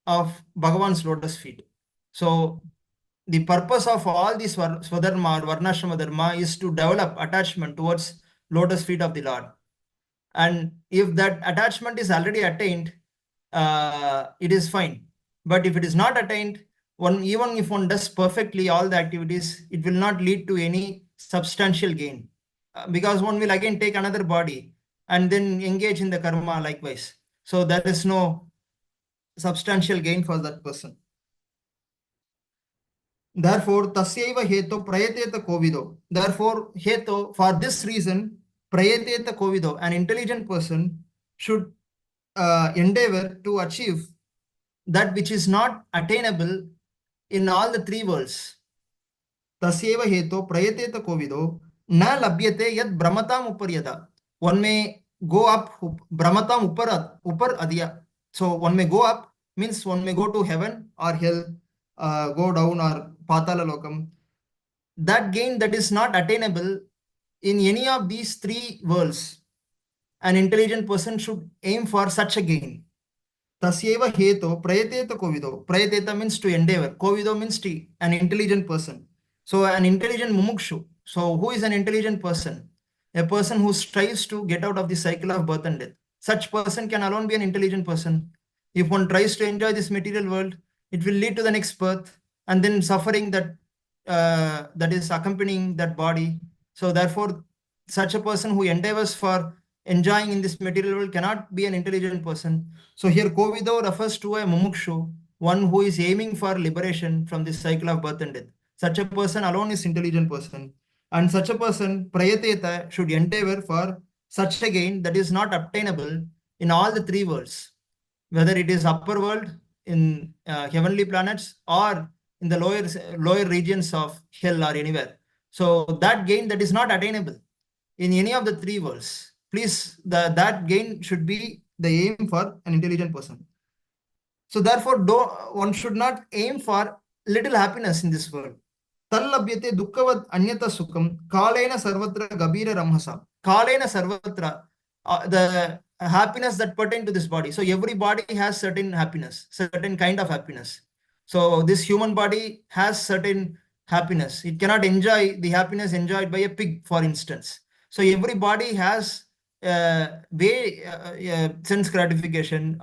of Bhagavan's lotus feet. So the purpose of all these swadharma or varnashrama dharma is to develop attachment towards lotus feet of the Lord. And if that attachment is already attained, it is fine. But if it is not attained, even if one does perfectly all the activities, it will not lead to any substantial gain, because one will again take another body and then engage in the karma likewise. So there is no substantial gain for that person. Therefore, tasyaiva heto prayateta kovido. Therefore, heto, for this reason, prayateta kovido, an intelligent person should endeavor to achieve that which is not attainable in all the three worlds. Tasyeva heto prayateta kovido na labhyate yad brahmatam uparyada. One may go up, brahmatam upar adya. So one may go up means one may go to heaven or hell, go down or patala lokam. That gain that is not attainable in any of these three worlds, an intelligent person should aim for such a gain. Tasyeva heto prayateta kovido. Prayateta means to endeavor. Kovido means to an intelligent person. So an intelligent mumukshu. So who is an intelligent person? A person who strives to get out of the cycle of birth and death. Such person can alone be an intelligent person. If one tries to enjoy this material world, it will lead to the next birth and then suffering that is accompanying that body. So therefore, such a person who endeavors for enjoying in this material world cannot be an intelligent person. So here Kovido refers to a mumukshu, one who is aiming for liberation from this cycle of birth and death. Such a person alone is intelligent person. And such a person, prayateta, should endeavor for such a gain that is not obtainable in all the three worlds, whether it is upper world in heavenly planets or in the lower regions of hell or anywhere. So that gain that is not attainable in any of the three worlds. Please, that gain should be the aim for an intelligent person. So therefore, one should not aim for little happiness in this world. Tallabhyate dukkavad anyata sukham kalena sarvatra gabira ramhasa. Kalena sarvatra, the happiness that pertain to this body. So every body has certain happiness, certain kind of happiness. So this human body has certain happiness. It cannot enjoy the happiness enjoyed by a pig, for instance. So every body has sense gratification,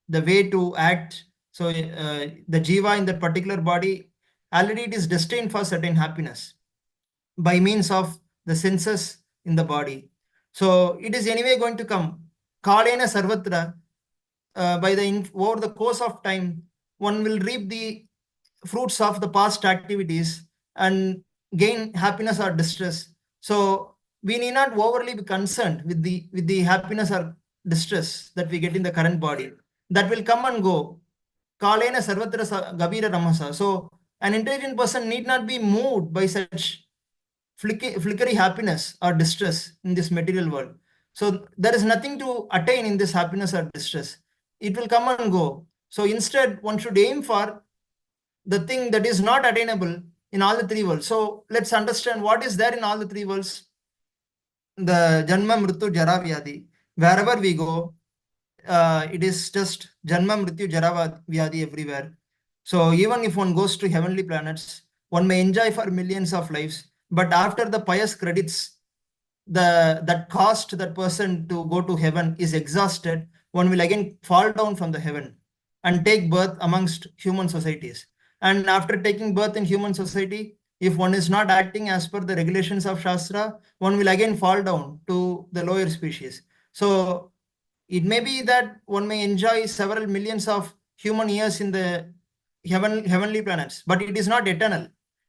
the way to act. So the jiva in that particular body already it is destined for certain happiness by means of the senses in the body. So it is anyway going to come. Kalena sarvatra, over the course of time, one will reap the fruits of the past activities and gain happiness or distress. So we need not overly be concerned with the happiness or distress that we get in the current body. That will come and go. Kalena sarvatra gabira ramasa. So an intelligent person need not be moved by such flickery happiness or distress in this material world. So there is nothing to attain in this happiness or distress. It will come and go. So instead, one should aim for the thing that is not attainable in all the three worlds. So let's understand what is there in all the three worlds. The Janma, Mrityu, Jara, Vyadi. Wherever we go, it is just Janma, Mrityu, Jara, Vyadi everywhere. So even if one goes to heavenly planets, one may enjoy for millions of lives. But after the pious credits, that cost that person to go to heaven is exhausted, one will again fall down from the heaven and take birth amongst human societies. And after taking birth in human society, if one is not acting as per the regulations of Shastra, one will again fall down to the lower species. So it may be that one may enjoy several millions of human years in the heavenly planets, but it is not eternal.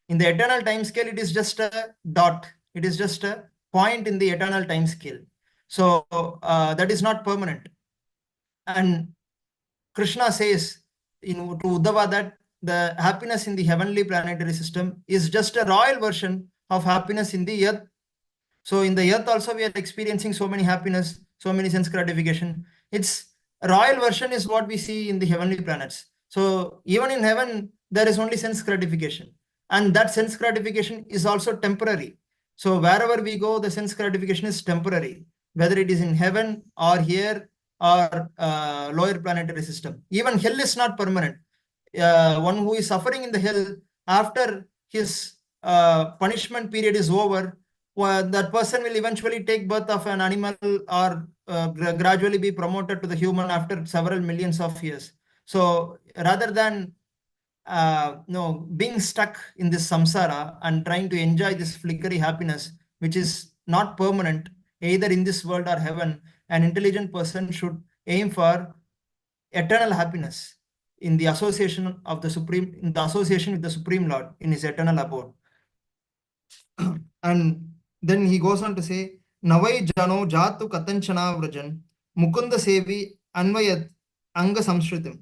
In the eternal time scale, it is just a dot. It is just a point in the eternal time scale. So that is not permanent. And Krishna says to Uddhava that the happiness in the heavenly planetary system is just a royal version of happiness in the earth. So in the earth also we are experiencing so many happiness, so many sense gratification. Its royal version is what we see in the heavenly planets. So even in heaven, there is only sense gratification. And that sense gratification is also temporary. So wherever we go, the sense gratification is temporary, whether it is in heaven or here or lower planetary system. Even hell is not permanent. One who is suffering in the hell, after his punishment period is over, that person will eventually take birth of an animal or gradually be promoted to the human after several millions of years. So rather than being stuck in this samsara and trying to enjoy this flickery happiness, which is not permanent, either in this world or heaven, an intelligent person should aim for eternal happiness in the association of the Supreme, in the association with the Supreme Lord in his eternal abode. And then he goes on to say, Navai Jano Jatu Katanchana Vrajan, Mukunda Sevi Anvayat Anga Samshritim.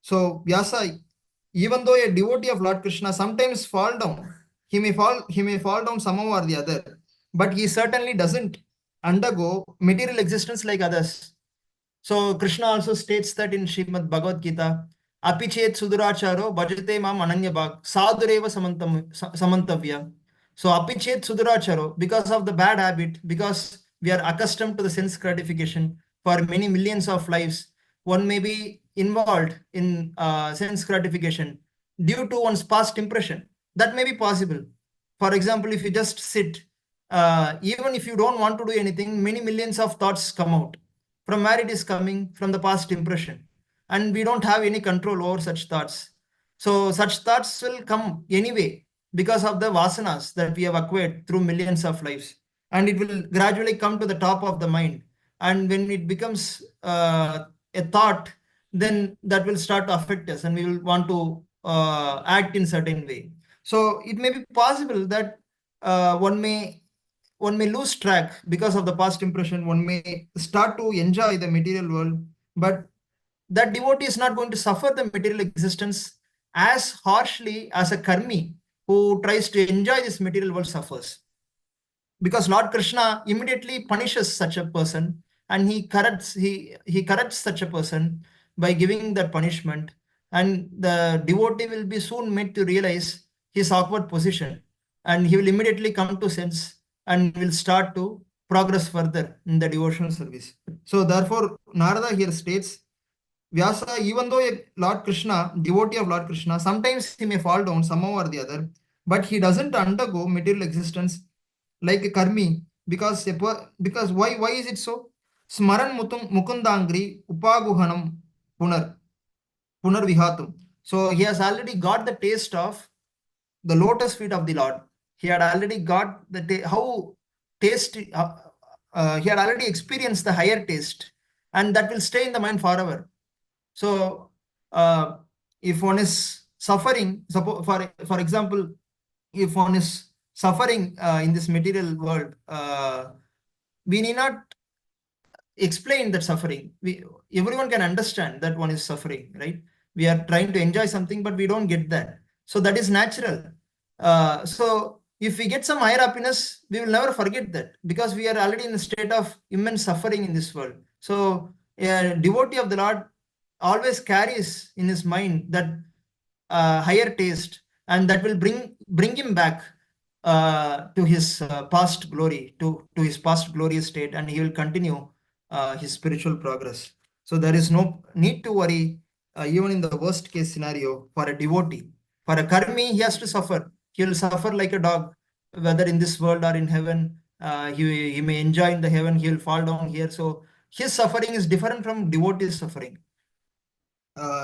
So Vyasa, even though a devotee of Lord Krishna sometimes fall down, he may fall down somehow or the other, but he certainly doesn't undergo material existence like others. So Krishna also states that in Srimad Bhagavad Gita, Apichet Suduracharo Bhajate Mam Ananya Bhag Sadureva Samantavya. So Apichet Suduracharo, because of the bad habit, because we are accustomed to the sense gratification for many millions of lives, one may be involved in sense gratification due to one's past impression. That may be possible. For example, if you just sit, even if you don't want to do anything, many millions of thoughts come out. From where it is coming? From the past impression. And we don't have any control over such thoughts. So such thoughts will come anyway because of the vasanas that we have acquired through millions of lives. And it will gradually come to the top of the mind. And when it becomes a thought, then that will start to affect us and we will want to act in certain way. So it may be possible that one may lose track because of the past impression. One may start to enjoy the material world, but that devotee is not going to suffer the material existence as harshly as a karmi who tries to enjoy this material world suffers. Because Lord Krishna immediately punishes such a person and he corrects such a person by giving that punishment, and the devotee will be soon made to realize his awkward position, and he will immediately come to sense and will start to progress further in the devotional service. So therefore Narada here states, Vyasa, even though a Lord Krishna, devotee of Lord Krishna, sometimes he may fall down somehow or the other, but he doesn't undergo material existence like a karmi, because why is it so? Smaran mukundangri upaguhanam punar vihatum. So he has already got the taste of the lotus feet of the Lord. He had already got the how taste. He had already experienced the higher taste, and that will stay in the mind forever. So if one is suffering, for example, if one is suffering in this material world, we need not explain that suffering. Everyone can understand that one is suffering, right? We are trying to enjoy something, but we don't get that. So that is natural. So if we get some higher happiness, we will never forget that because we are already in a state of immense suffering in this world. So a devotee of the Lord always carries in his mind that higher taste, and that will bring him back to his past glory, to his past glorious state, and he will continue his spiritual progress. So there is no need to worry, even in the worst case scenario for a devotee. For a karmi, he has to suffer. He will suffer like a dog, whether in this world or in heaven. He may enjoy in the heaven, he will fall down here. So his suffering is different from devotee's suffering.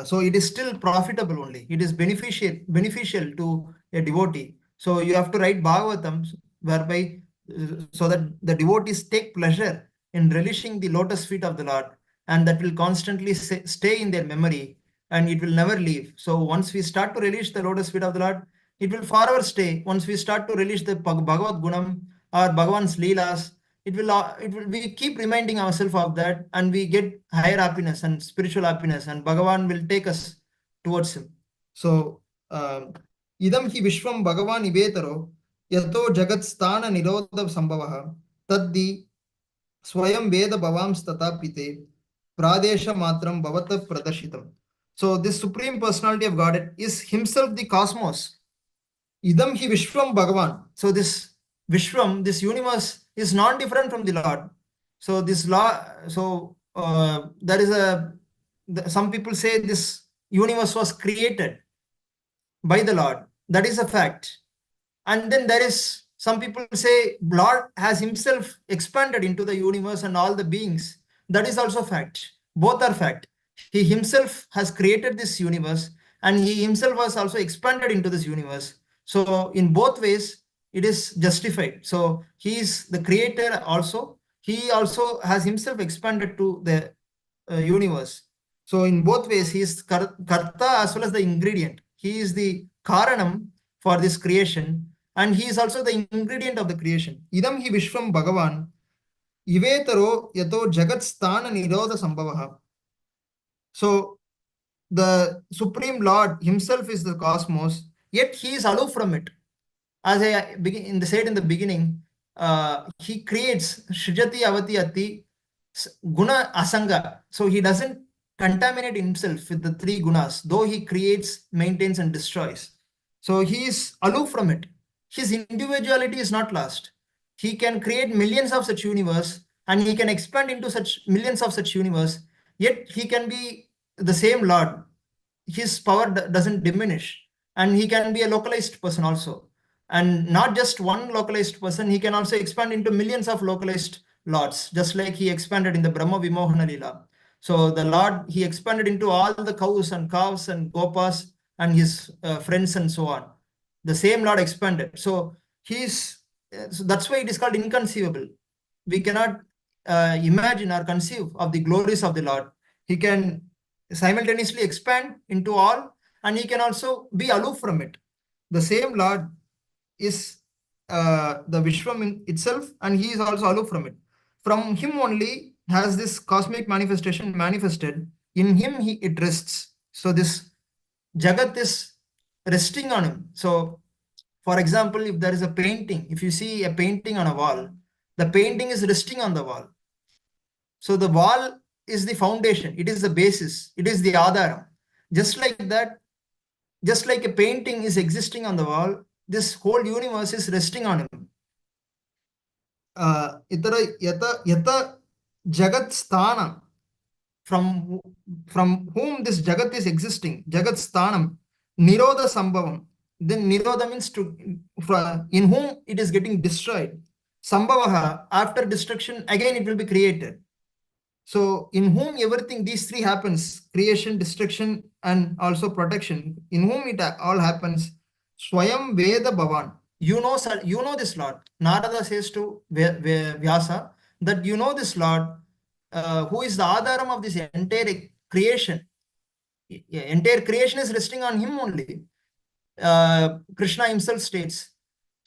So it is still profitable only. It is beneficial to a devotee. So you have to write Bhagavatam whereby so that the devotees take pleasure in relishing the lotus feet of the Lord, and that will constantly stay in their memory and it will never leave. So once we start to relish the lotus feet of the Lord, it will forever stay. Once we start to relish the Bhagavad Gunam or Bhagavan's Leelas, it will we keep reminding ourselves of that, and we get higher happiness and spiritual happiness, and Bhagavan will take us towards him. So idam hi vishwam Bhagavan ibetaro yato jagat sthana nirodha sambhavah taddi swayam veda bhavams tatapite pradesha matram bhavata pradashitam. So this supreme personality of Godhead is himself the cosmos. Idam hi vishwam Bhagavan. So this Vishwam, this universe, is non-different from the Lord. So this law, so there is some people say this universe was created by the Lord. That is a fact. And then there is some people say Lord has himself expanded into the universe and all the beings. That is also fact. Both are fact. He himself has created this universe, and he himself has also expanded into this universe. So in both ways, it is justified. So he is the creator also. He also has himself expanded to the universe. So in both ways, he is karta as well as the ingredient. He is the karanam for this creation, and he is also the ingredient of the creation. Idam hi vishwam Bhagavan ivetaro yato jagat sthana nirodha sambhavah. So the Supreme Lord himself is the cosmos, yet he is aloof from it. As I said in the beginning, he creates Srijati Avati Ati Guna Asanga. So he doesn't contaminate himself with the three gunas, though he creates, maintains, and destroys. So he is aloof from it. His individuality is not lost. He can create millions of such universe, and he can expand into such millions of such universe, yet he can be the same Lord, his power doesn't diminish, and he can be a localized person also, and not just one localized person. He can also expand into millions of localized lords, just like he expanded in the Brahma Vimohana Lila. So the Lord, he expanded into all the cows and calves and gopas and his friends and so on. The same Lord expanded. So so that's why it is called inconceivable. We cannot imagine or conceive of the glories of the Lord. He can simultaneously expand into all, and he can also be aloof from it. The same Lord is the Vishwam in itself, and he is also aloof from it. From him only has this cosmic manifestation manifested. In him it rests. So this Jagat is resting on him. So, for example, if there is a painting, if you see a painting on a wall, the painting is resting on the wall. So the wall is the foundation, it is the basis, it is the Adharam. Just like that, just like a painting is existing on the wall, this whole universe is resting on him. Itara yata yata Jagat Sthanam, from whom this Jagat is existing, Jagat Sthanam, Nirodha Sambhavam. Then Nirodha means in whom it is getting destroyed. Sambhavaha, after destruction, again it will be created. So in whom everything, these three happens, creation, destruction, and also protection, in whom it all happens, Swayam Veda Bhavan. You know this Lord. Narada says to Vyasa that you know this Lord, who is the Adharam of this entire creation. Entire creation is resting on him only. Krishna himself states,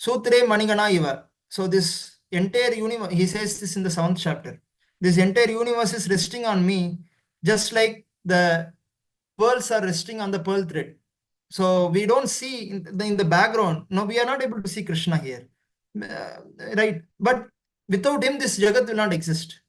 Sutre Manigana Iva. So this entire universe, he says this in the 7th chapter. This entire universe is resting on me, just like the pearls are resting on the pearl thread. So we don't see in the background. No, we are not able to see Krishna here, right? But without him, this Jagat will not exist.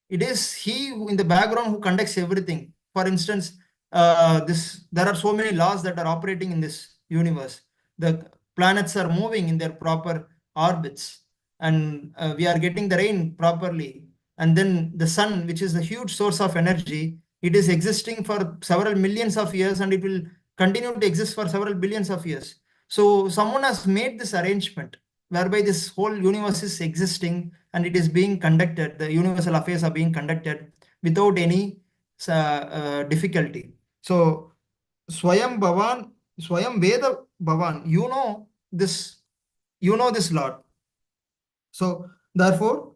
It is he who, in the background, who conducts everything. For instance, there are so many laws that are operating in this universe. The planets are moving in their proper orbits, and we are getting the rain properly. And then the sun, which is a huge source of energy, it is existing for several millions of years, and it will continue to exist for several billions of years. So someone has made this arrangement whereby this whole universe is existing and it is being conducted, the universal affairs are being conducted without any difficulty. So Swayam Bhavan, Swayam Veda Bhavan, you know this Lord. So therefore,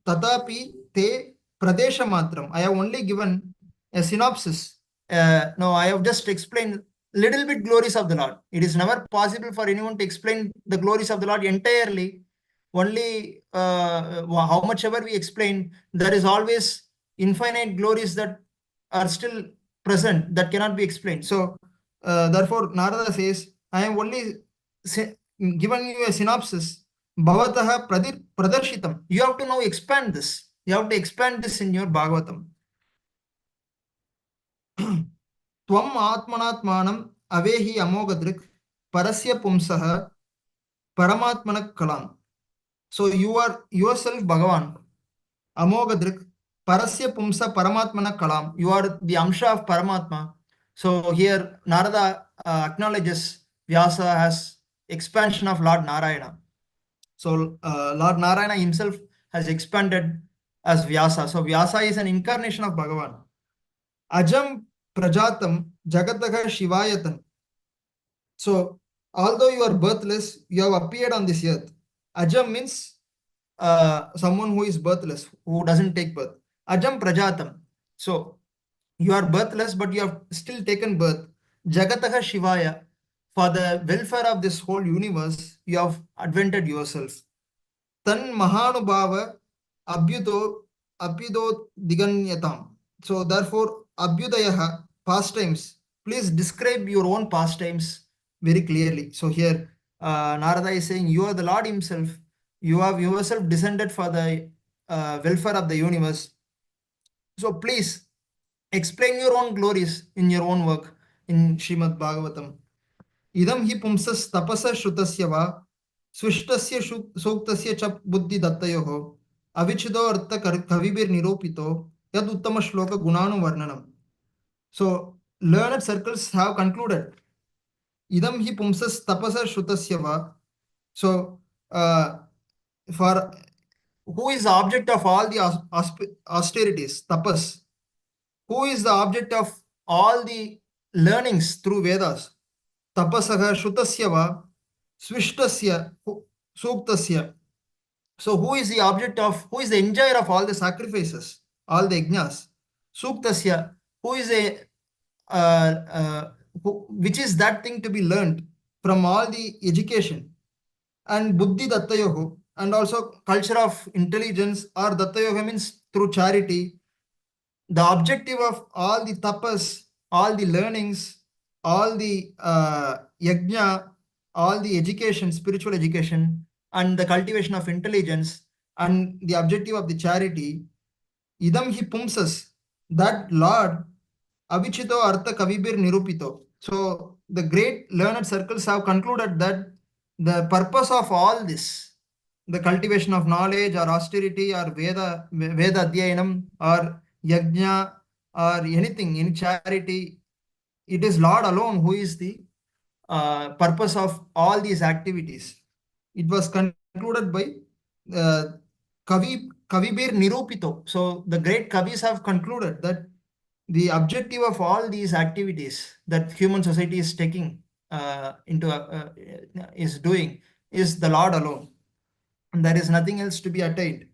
Tatapi Te Pradesha Matram. I have only given a synopsis. No, I have just explained little bit glories of the Lord. It is never possible for anyone to explain the glories of the Lord entirely. Only how much ever we explain, there is always infinite glories that are still present that cannot be explained. So therefore, Narada says, I am only given you a synopsis. Bhavataha pradarshitam. You have to now expand this. You have to expand this in your Bhagavatam. Tvam atmanatmanam avehi amogadrik parasya pumsaha paramatmanak kalam. So you are yourself Bhagavan. Amogadrik parasya pumsa paramatmanak kalam. You are the Amsha of Paramatma. So here Narada acknowledges Vyasa as expansion of Lord Narayana. So Lord Narayana himself has expanded as Vyasa. So Vyasa is an incarnation of Bhagavan. Ajam Prajatam Jagataha Shivayatan. So although you are birthless, you have appeared on this earth. Ajam means someone who is birthless, who doesn't take birth. Ajam Prajatam. So you are birthless, but you have still taken birth. Jagataha Shivaya. For the welfare of this whole universe, you have advented yourself. Tan Mahanubhava Abhyudo Diganyatam. So therefore, Abhyudayaha, pastimes. Please describe your own pastimes very clearly. So here, Narada is saying, you are the Lord himself. You have yourself descended for the welfare of the universe. So please explain your own glories in your own work in Srimad Bhagavatam. Idam hi pumsas tapasa shrutasya va swistasya suktasya cha buddhi dattayoho avichido artha kavibir niropito yad uttama shloka gunanu varnanam. So learned circles have concluded idam hi pumsas tapasa shrutasya va. So for who is the object of all the austerities, tapas? Who is the object of all the learnings through Vedas? Tapasaha Shrutasya va Swishtasya Suktasya. So who is the object of, who is the enjoyer of all the sacrifices, all the yajnas? Suktasya, who is a, which is that thing to be learned from all the education? And Buddhi Dattayoho, and also culture of intelligence or Dattayoga means through charity. The objective of all the tapas, all the learnings, all the yajna, all the education, spiritual education, and the cultivation of intelligence, and the objective of the charity, idam hi pumsas, that Lord, avichito artha kavibir nirupito. So the great learned circles have concluded that the purpose of all this, the cultivation of knowledge or austerity or Veda Adhyayanam or Yajna or anything, any charity, it is Lord alone who is the purpose of all these activities. It was concluded by Kavibir Nirupito. So the great Kavis have concluded that the objective of all these activities that human society is taking is doing is the Lord alone. And there is nothing else to be attained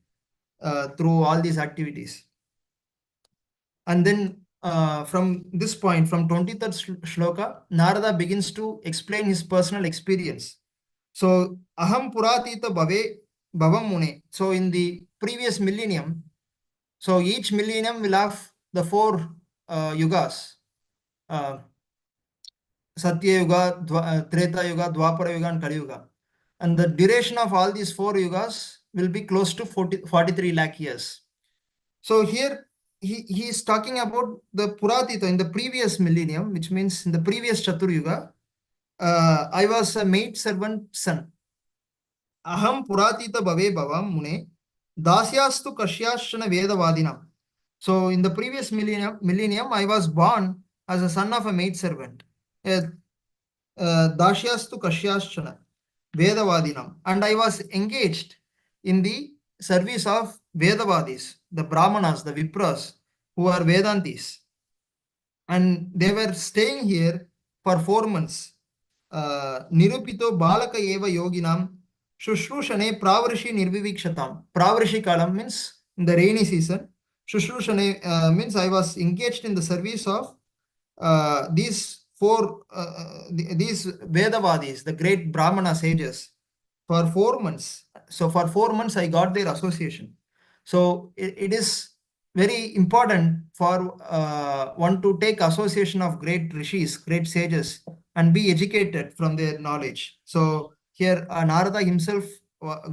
through all these activities. And then from this point, from 23rd shloka, Narada begins to explain his personal experience. So, Aham Puratita Bhavam Mune. So, in the previous millennium, so each millennium will have the four yugas. Satya Yuga, Treta Yuga, Dwapara Yuga, and Kali Yuga. And the duration of all these four yugas will be close to 43 lakh years. So here he is talking about the Puratita in the previous millennium, which means in the previous Chatur Yuga. I was a maid servant son. Aham Puratita Bhave Bhavam Mune Dasyastu Kashyashana Vedavadinam. So in the previous millennium, I was born as a son of a maid servant. Dashyastu Kashyashana Vedavadinam. And I was engaged in the service of Vedavadis, the Brahmanas, the Vipras, who are Vedantis. And they were staying here for 4 months. Nirupito Balaka Eva Yoginam Shushrushane Pravrishi Nirvivikshatam. Pravrishi Kalam means in the rainy season. Shushrushane means I was engaged in the service of these these Vedavadis, the great Brahmana sages, for 4 months. So for 4 months, I got their association. So it is very important for one to take association of great rishis, great sages, and be educated from their knowledge. So here Narada himself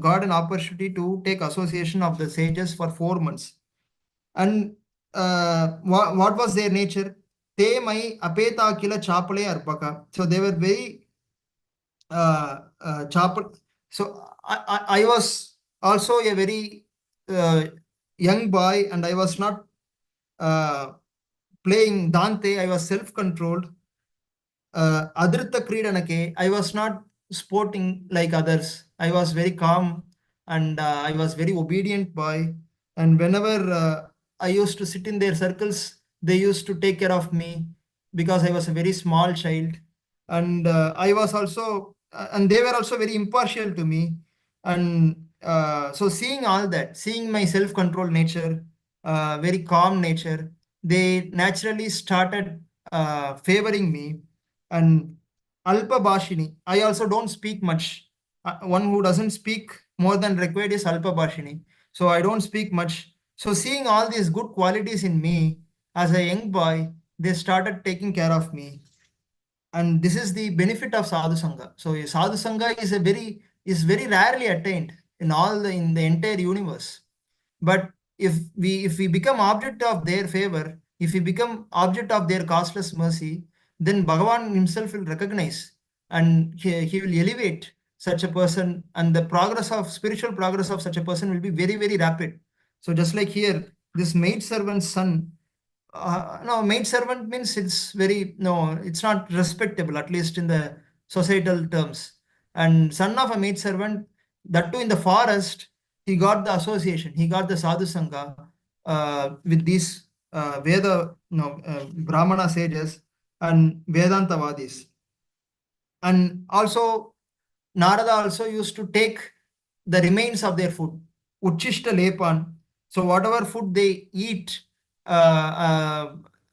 got an opportunity to take association of the sages for 4 months. And what was their nature? Te mai apeta kila chapale arpaka. So they were very chapal. So I was also a very young boy, and I was not playing Dante. I was self-controlled. Adrita Kridanake, I was not sporting like others. I was very calm, and I was very obedient boy. And whenever I used to sit in their circles, they used to take care of me because I was a very small child. And I was also, and they were also very impartial to me. And so seeing all that, seeing my self-controlled nature, very calm nature, they naturally started favoring me. And Alpa Bhashini, I also don't speak much. One who doesn't speak more than required is Alpa Bhashini. So I don't speak much. So seeing all these good qualities in me as a young boy, they started taking care of me. And this is the benefit of Sadhu Sangha. So Sadhu Sangha is very rarely attained in the entire universe. But if we become object of their favor, if we become object of their costless mercy, then Bhagavan himself will recognize, and he will elevate such a person, and the spiritual progress of such a person will be very, very rapid. So just like here, this maid servant's son No, maid servant means it's very, no, it's not respectable, at least in the societal terms. And son of a maid servant, that too in the forest, he got the association, he got the sadhu sangha with these Veda, no, Brahmana sages and Vedantavadis. And also, Narada also used to take the remains of their food, Uchishta Lepan. So, whatever food they eat,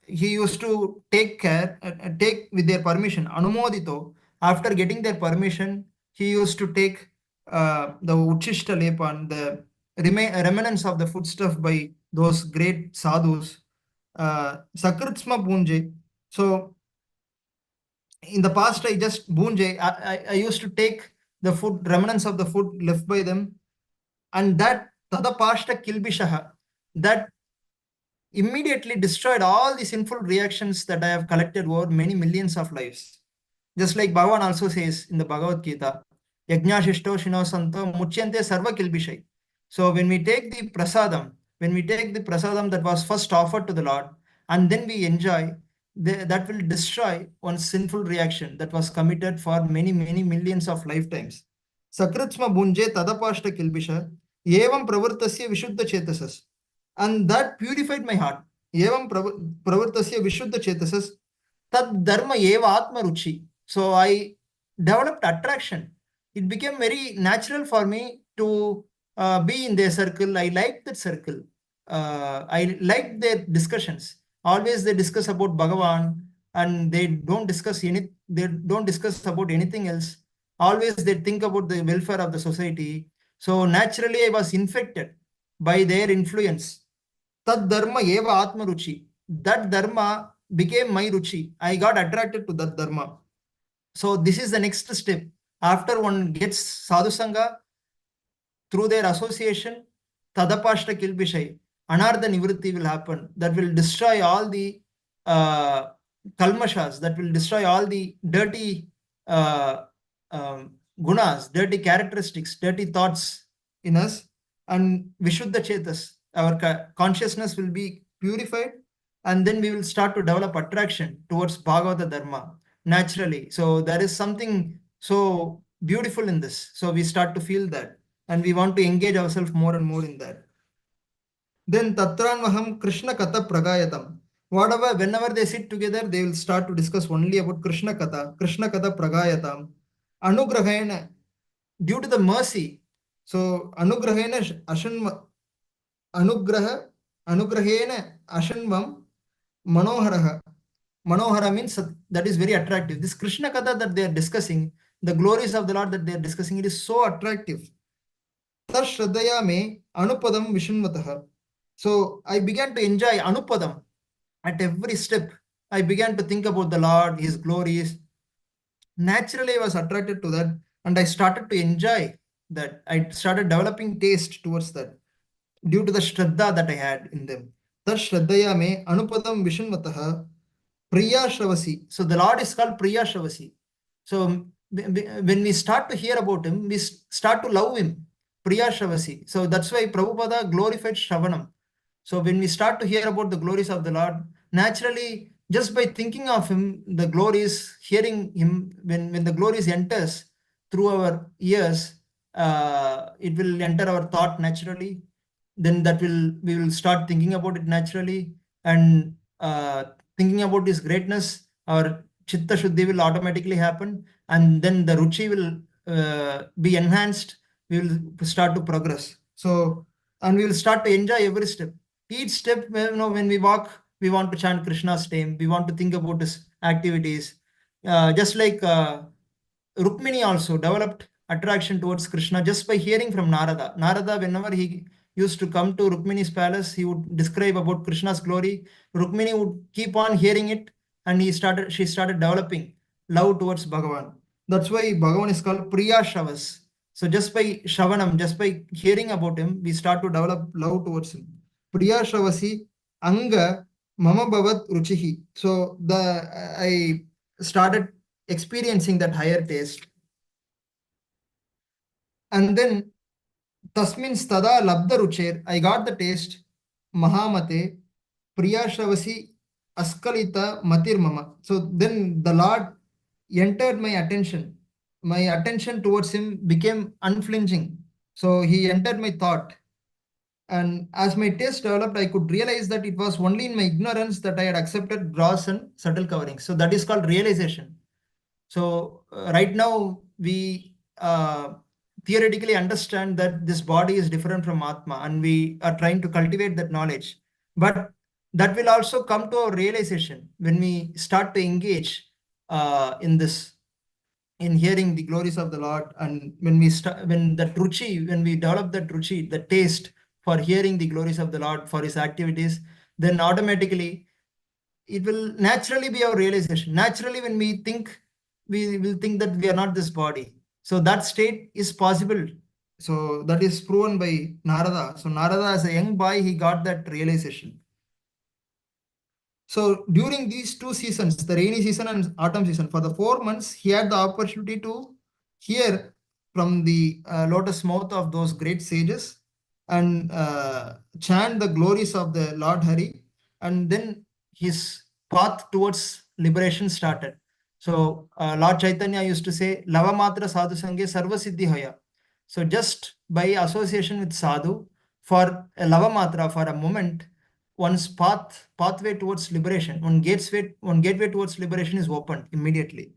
he used to take care, take with their permission, Anumodito. After getting their permission, he used to take the Uchishta Lepan, the remnants of the foodstuff by those great sadhus, Sakritsma Punje. So, in the past, I just Bunje, I used to take the food, remnants of the food left by them, and that Tada Pashta Kilbishaha, that immediately destroyed all the sinful reactions that I have collected over many millions of lives. Just like Bhagavan also says in the Bhagavad Gita, Yajna Shishto Shino Santo Muchyante Sarva Kilbishai. So when we take the prasadam, that was first offered to the Lord, and then we enjoy, that will destroy one sinful reaction that was committed for many, many millions of lifetimes. Sakritsma Bunje Tadapashta Kilbisha, Evam Pravartasya Vishuddha Chetasas. And that purified my heart. Evam Pravartasya Vishuddha Chetasas. Tad dharma eva atma ruchi. So I developed attraction. It became very natural for me to be in their circle. I liked that circle. I liked their discussions. Always they discuss about Bhagavan, and they don't discuss about anything else. Always they think about the welfare of the society. So naturally I was infected by their influence. Tad dharma eva atma ruchi. That dharma became my ruchi. I got attracted to that dharma. So this is the next step. After one gets sadhu sangha, through their association, tadapashta kilbishai, anartha nivritti will happen. That will destroy all the kalmashas, that will destroy all the dirty gunas, dirty characteristics, dirty thoughts in us, and vishuddha chetas. Our consciousness will be purified, and then we will start to develop attraction towards Bhagavata Dharma naturally. So there is something so beautiful in this. So we start to feel that, and we want to engage ourselves more and more in that. Then Tatranvaham Krishna Katha Pragayatam. Whenever they sit together, they will start to discuss only about Krishna Katha Pragayatam. Anugrahena, due to the mercy. So Anugrahena Anugrahena Ashanvam Manoharaha. Manohara means that is very attractive. This Krishna Katha that they are discussing, the glories of the Lord that they are discussing, it is so attractive. Shraddhaya me Anupadam Vishnvataha. So I began to enjoy Anupadam at every step. I began to think about the Lord, His glories. Naturally, I was attracted to that, and I started to enjoy that. I started developing taste towards that due to the Shraddha that I had in them. Tad Shraddhaya me Anupadam Vishnvataha Priya Shravasi. So the Lord is called Priya Shravasi. So when we start to hear about Him, we start to love Him. Priya Shravasi. So that's why Prabhupada glorified Shravanam. So when we start to hear about the glories of the Lord, naturally, just by thinking of Him, the glories, hearing Him, when the glories enters through our ears, it will enter our thought naturally. Then we will start thinking about it naturally, and thinking about His greatness, our chitta shuddhi will automatically happen, and then the ruchi will be enhanced. We will start to progress. So, and we will start to enjoy every step. Each step, when we walk, we want to chant Krishna's name. We want to think about His activities. Just like Rukmini also developed attraction towards Krishna just by hearing from Narada. Narada, whenever he used to come to Rukmini's palace, he would describe about Krishna's glory. Rukmini would keep on hearing it, and she started developing love towards Bhagavan. That's why Bhagavan is called Priya Shavas. So just by Shavanam, just by hearing about him, we start to develop love towards him. Priya Shavasi Anga Mama Bhavat Ruchihi. So I started experiencing that higher taste. And then Tasmin Stada Labda Rucher, I got the taste. Mahamate Priya Shavasi askalita matir mama. So then the Lord entered my attention. My attention towards him became unflinching. So he entered my thought. And as my taste developed, I could realize that it was only in my ignorance that I had accepted gross and subtle coverings. So that is called realization. So right now we theoretically understand that this body is different from Atma, and we are trying to cultivate that knowledge. But that will also come to our realization when we start to engage in this, in hearing the glories of the Lord, and when we start, when we develop that ruchi, the taste for hearing the glories of the Lord for his activities, then automatically it will naturally be our realization. Naturally, when we think, we will think that we are not this body. So that state is possible. So that is proven by Narada. So Narada, as a young boy, he got that realization. So during these two seasons, the rainy season and autumn season, for the 4 months, he had the opportunity to hear from the lotus mouth of those great sages and chant the glories of the Lord Hari. And then his path towards liberation started. So Lord Chaitanya used to say, Lava Matra Sadhu Sanghe Sarva Siddhi Hoya. So just by association with Sadhu, for a Lava Matra, for a moment, one's pathway towards liberation, one gateway towards liberation is opened immediately.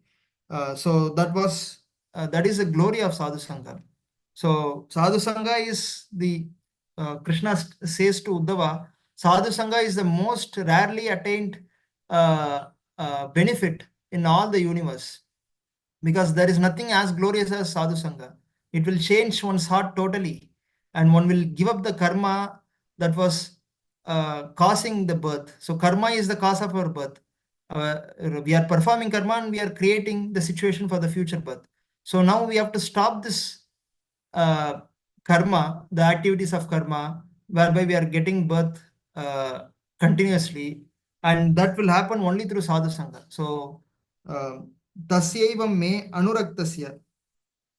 So that is the glory of sadhu sangha. So sadhu sangha is the Krishna says to Uddhava, sadhu sangha is the most rarely attained benefit in all the universe, because there is nothing as glorious as sadhu sangha. It will change one's heart totally, and one will give up the karma that was causing the birth. So karma is the cause of our birth. We are performing karma and we are creating the situation for the future birth. So now we have to stop this uh, karma, the activities of karma, whereby we are getting birth continuously, and that will happen only through sadhu sangha. So tasyaivam me anuraktasya.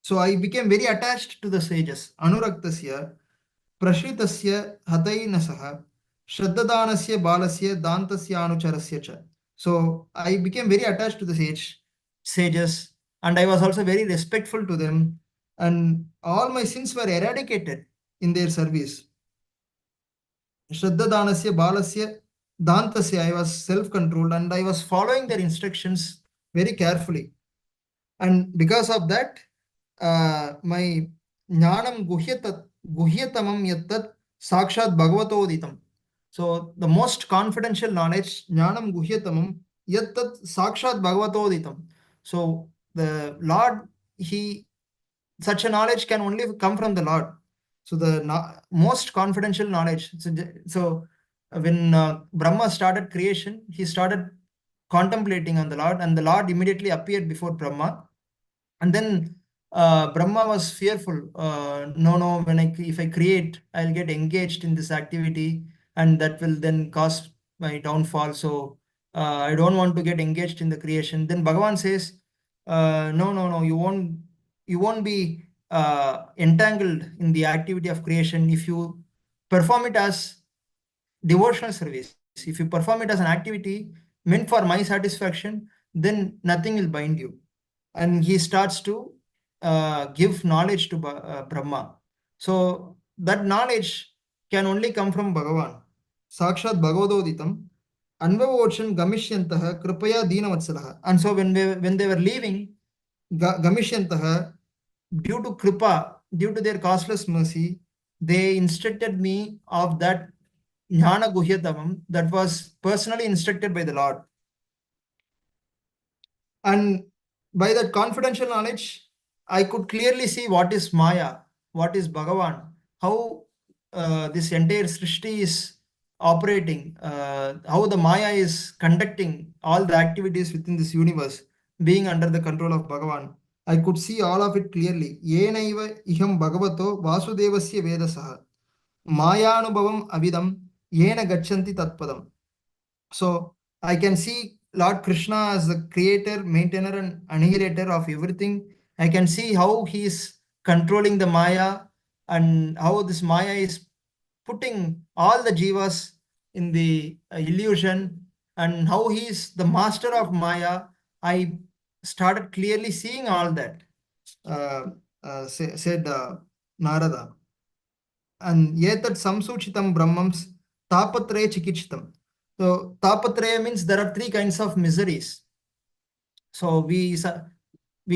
So I became very attached to the sages. Anuraktasya prashritasya hatainasaha shraddhadanasya balasya dantasya anucharasya cha. So I became very attached to the sages, and I was also very respectful to them, and all my sins were eradicated in their service. Shraddhadanasya balasya dantasya, I was self-controlled and I was following their instructions very carefully. And because of that, my jnanam guhyatamam yattat sakshat bhagavatoditam. So the most confidential knowledge, jnanam guhyatamam yattat sakshat bhagavatoditam. So the Lord, he, such a knowledge can only come from the Lord. So the most confidential knowledge. So when Brahma started creation, he started contemplating on the Lord, and the Lord immediately appeared before Brahma. And then Brahma was fearful. No, if I create, I'll get engaged in this activity, and that will then cause my downfall. So I don't want to get engaged in the creation. Then Bhagavan says, no, you won't be entangled in the activity of creation if you perform it as devotional service. If you perform it as an activity meant for my satisfaction, then nothing will bind you. And he starts to give knowledge to Brahma. So that knowledge can only come from Bhagavan. Sakshat Bhagavadoditam Anvavochan Gamishyantah Kripaya Deenavatsalaha. And so when they were leaving, Gamishyantah, due to Kripa, due to their causeless mercy, they instructed me of that Jnana Guhyatamam that was personally instructed by the Lord. And by that confidential knowledge, I could clearly see what is Maya, what is Bhagavan, how this entire Srishti is operating, how the Maya is conducting all the activities within this universe, being under the control of Bhagavan. I could see all of it clearly. Yenaiva iham Bhagavato Vasudevasya Vedasaha. Mayanubhavam avidam yena gachanti tatpadam. So I can see Lord Krishna as the creator, maintainer, and annihilator of everything. I can see how he is controlling the Maya, and how this Maya is putting all the jivas in the illusion, and how he is the master of Maya, I started clearly seeing all that, said Narada. And yetat samsuchitam brahmams tapatraya chikichitam. So tapatraya means there are three kinds of miseries. So we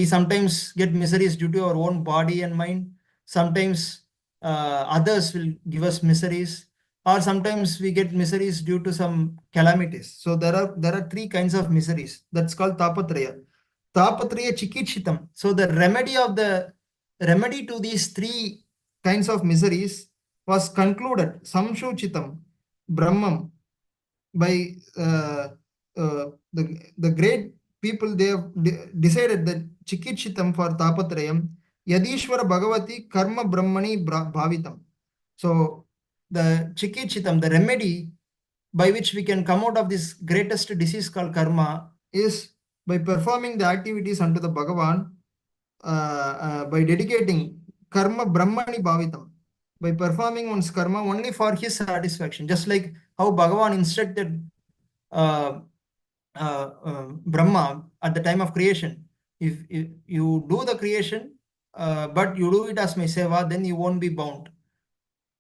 sometimes get miseries due to our own body and mind. Sometimes others will give us miseries, or sometimes we get miseries due to some calamities. So there are three kinds of miseries. That's called tapatraya. Tapatraya chikichitam. So the remedy to these three kinds of miseries was concluded samshuchitam brahmam by the great people. They have decided that chikichitam for tapatrayam yadishwara bhagavati karma brahmani bhavitam. So the chikichitam, the remedy by which we can come out of this greatest disease called karma, is by performing the activities unto the Bhagavan, by dedicating karma brahmani bhavitam, by performing one's karma only for his satisfaction, just like how Bhagavan instructed Brahma at the time of creation. If you do the creation, but you do it as my seva, then you won't be bound.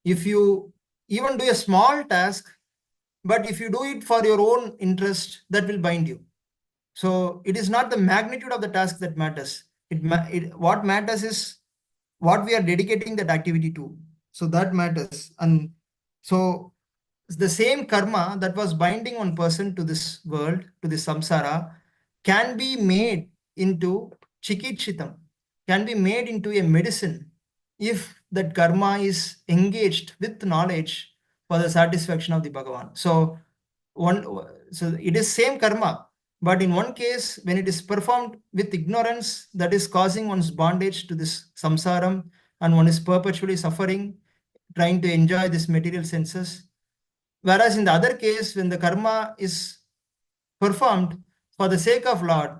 If you even do a small task, but if you do it for your own interest, that will bind you. So it is not the magnitude of the task that matters. What matters is what we are dedicating that activity to. So that matters. And so the same karma that was binding one person to this world, to this samsara, can be made into chikichitam, can be made into a medicine if that karma is engaged with knowledge for the satisfaction of the Bhagavan. So it is same karma, but in one case, when it is performed with ignorance, that is causing one's bondage to this samsaram, and one is perpetually suffering, trying to enjoy this material senses. Whereas in the other case, when the karma is performed for the sake of Lord,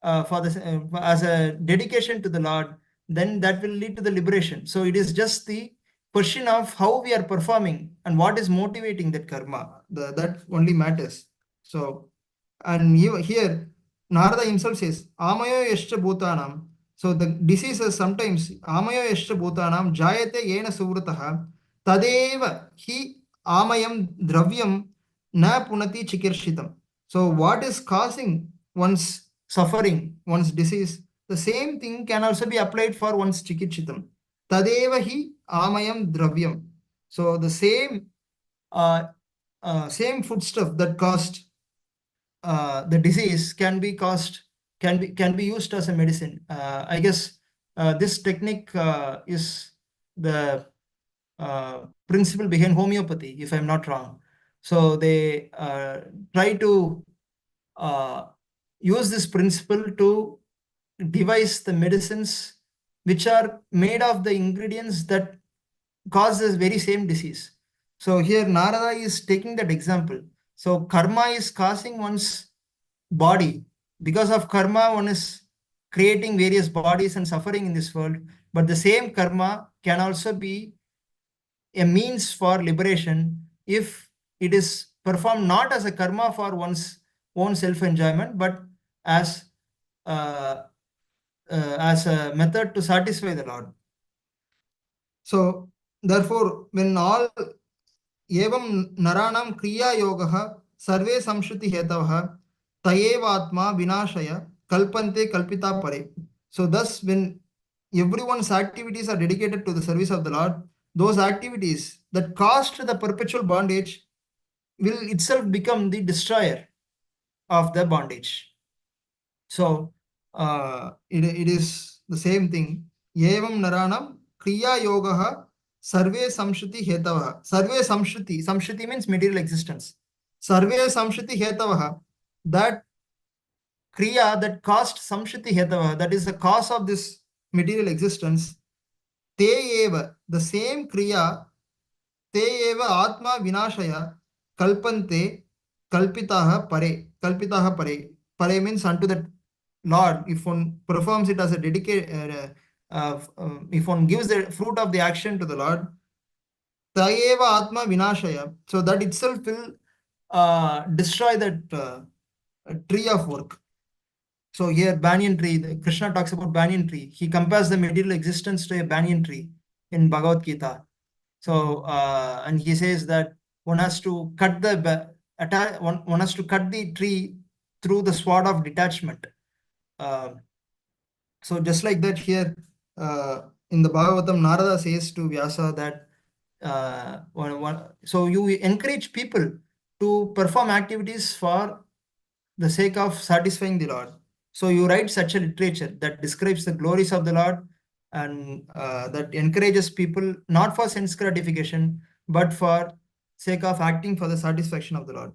as a dedication to the Lord, then that will lead to the liberation. So it is just the question of how we are performing and what is motivating that karma. That only matters. So, and here Narada himself says, Amayo yascha bhutanam. So the diseases sometimes, Amayo yascha bhutanam jayate yena suvrataha tadeva hi amayam dravyam na punati chikirshitam. So what is causing one's suffering, one's disease, the same thing can also be applied for one's chikichitam. Tadeva hi amayam dravyam. So the same foodstuff that caused the disease can be used as a medicine. I guess this technique is the principle behind homeopathy, if I'm not wrong. So they try to use this principle to devise the medicines which are made of the ingredients that cause this very same disease. So here Narada is taking that example. So karma is causing one's body. Because of karma, one is creating various bodies and suffering in this world. But the same karma can also be a means for liberation if it is performed not as a karma for one's own self-enjoyment, but as a method to satisfy the Lord. So therefore, when all evam naranam kriya yogaha sarve samshruti hetavah tayevatma vinashaya kalpante kalpita pare. So thus, when everyone's activities are dedicated to the service of the Lord, those activities that caused the perpetual bondage will itself become the destroyer of the bondage. So it is the same thing. Evam naranam kriya yogaha sarve samshruti hetavaha. Sarve samshruti. Samshruti means material existence. Sarve samshruti hetavaha. That kriya that caused samshruti hetavaha, that is the cause of this material existence. Te eva. The same kriya. Te eva atma vinashaya kalpante kalpitaha pare. Kalpitaha pare. Pare means unto that Lord, if one performs it as a if one gives the fruit of the action to the Lord, Tayeva Atma Vinashaya, so that itself will destroy that tree of work. So here, banyan tree, Krishna talks about banyan tree. He compares the material existence to a banyan tree in Bhagavad Gita. So, and he says that one has to cut one has to cut the tree through the sword of detachment. Uh, so just like that here, in the Bhagavatam, Narada says to Vyasa that so you encourage people to perform activities for the sake of satisfying the Lord. So you write such a literature that describes the glories of the Lord and that encourages people not for sense gratification, but for sake of acting for the satisfaction of the Lord.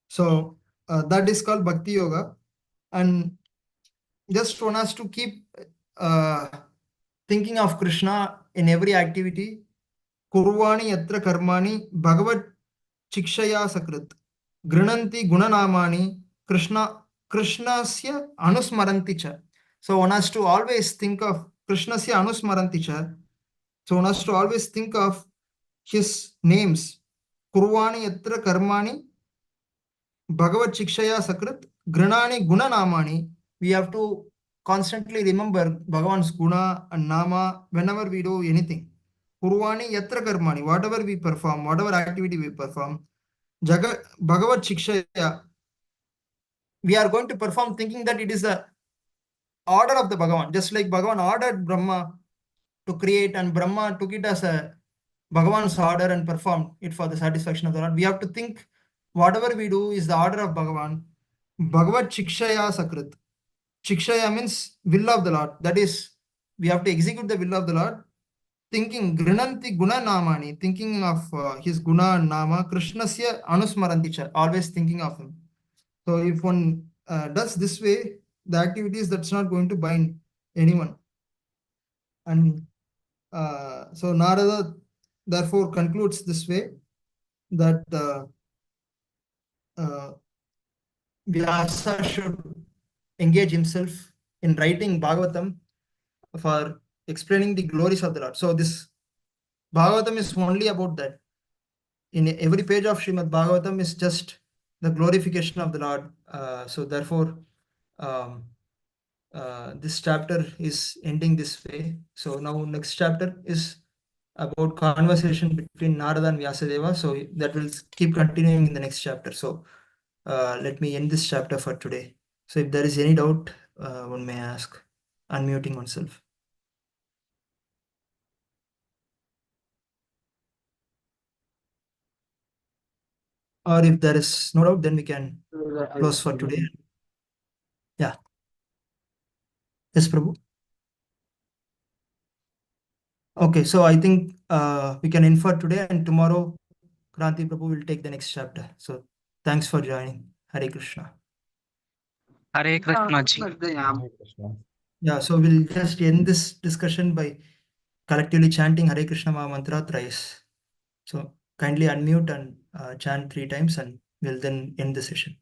So that is called Bhakti Yoga. And just one has to keep thinking of Krishna in every activity. Kurvani yatra karmani bhagavat chikshaya sakrit. Grinanti gunanamani Krishnasya anusmaranti cha. So one has to always think of Krishnasya anusmaranti cha. So one has to always think of his names. Kurvani yatra karmani Bhagavat Chikshaya Sakrit Granani Guna Namani. We have to constantly remember Bhagavan's Guna and Nama whenever we do anything. Kurvani Yatra Karmani, whatever we perform, whatever activity we perform, Bhagavat Chikshaya, we are going to perform thinking that it is the order of the Bhagavan. Just like Bhagavan ordered Brahma to create and Brahma took it as a Bhagavan's order and performed it for the satisfaction of the Lord. We have to think whatever we do is the order of Bhagavan. Bhagavat Chikshaya Sakrit. Chikshaya means will of the Lord. That is, we have to execute the will of the Lord. Thinking Grinanti Guna Namani, thinking of his Guna and Nama, Krishnasya Anusmaranticha, always thinking of him. So if one does this way, the activities that's not going to bind anyone. And so Narada therefore concludes this way that Vyasa should engage himself in writing Bhagavatam for explaining the glories of the Lord. So this Bhagavatam is only about that. In every page of Srimad Bhagavatam is just the glorification of the Lord. So therefore, this chapter is ending this way. So now next chapter is about conversation between Narada and Vyasadeva. So that will keep continuing in the next chapter. So let me end this chapter for today. So if there is any doubt, one may ask, unmuting oneself. Or if there is no doubt, then we can close for today. Yeah. Yes, Prabhu. Okay, so I think we can end for today, and tomorrow Kranti Prabhu will take the next chapter. So thanks for joining. Hare Krishna. Hare Krishna ji. Hare Krishna. Yeah, so we'll just end this discussion by collectively chanting Hare Krishna Maha Mantra thrice. So kindly unmute and chant 3 times, and we'll then end the session.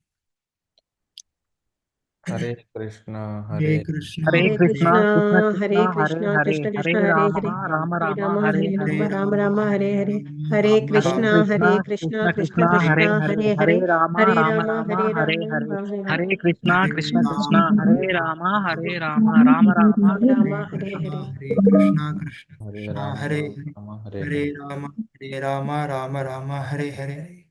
Hare Krishna, Hare Hare Krishna, Hare Hare Krishna, Krishna, Krishna Hare Krishna, Hare Krishna, Hare, Krishna Hare Krishna, Hare Rama, Hare, Rama Hare Rama, Rama, Hare Hare Hare. Rama, Hare Rama Rama, Rama, Hare Hare Hare, Rama, Hare Rama Hare Krishna, Rama, Krishna, Hare Krishna Krishna, Krishna Krishna, Hare Krishna, Hare, Hare Hare Hare, Rama, Hare Rama Rama, Rama, Hare Hare Rama, Hare. Rama Hare, Hare Krishna, Hare Krishna Rama, Krishna, Hare Hare Rama, Rama, Hare Rama, Rama Rama. Rama Hare Rama, Hare Krishna, Hare. Hare Krishna, Krishna Hare Krishna, Rama, Hare Rama Rama, Hare Hare, Hare. Hare Rama, Hare Rama, Rama Rama, Hare Hare.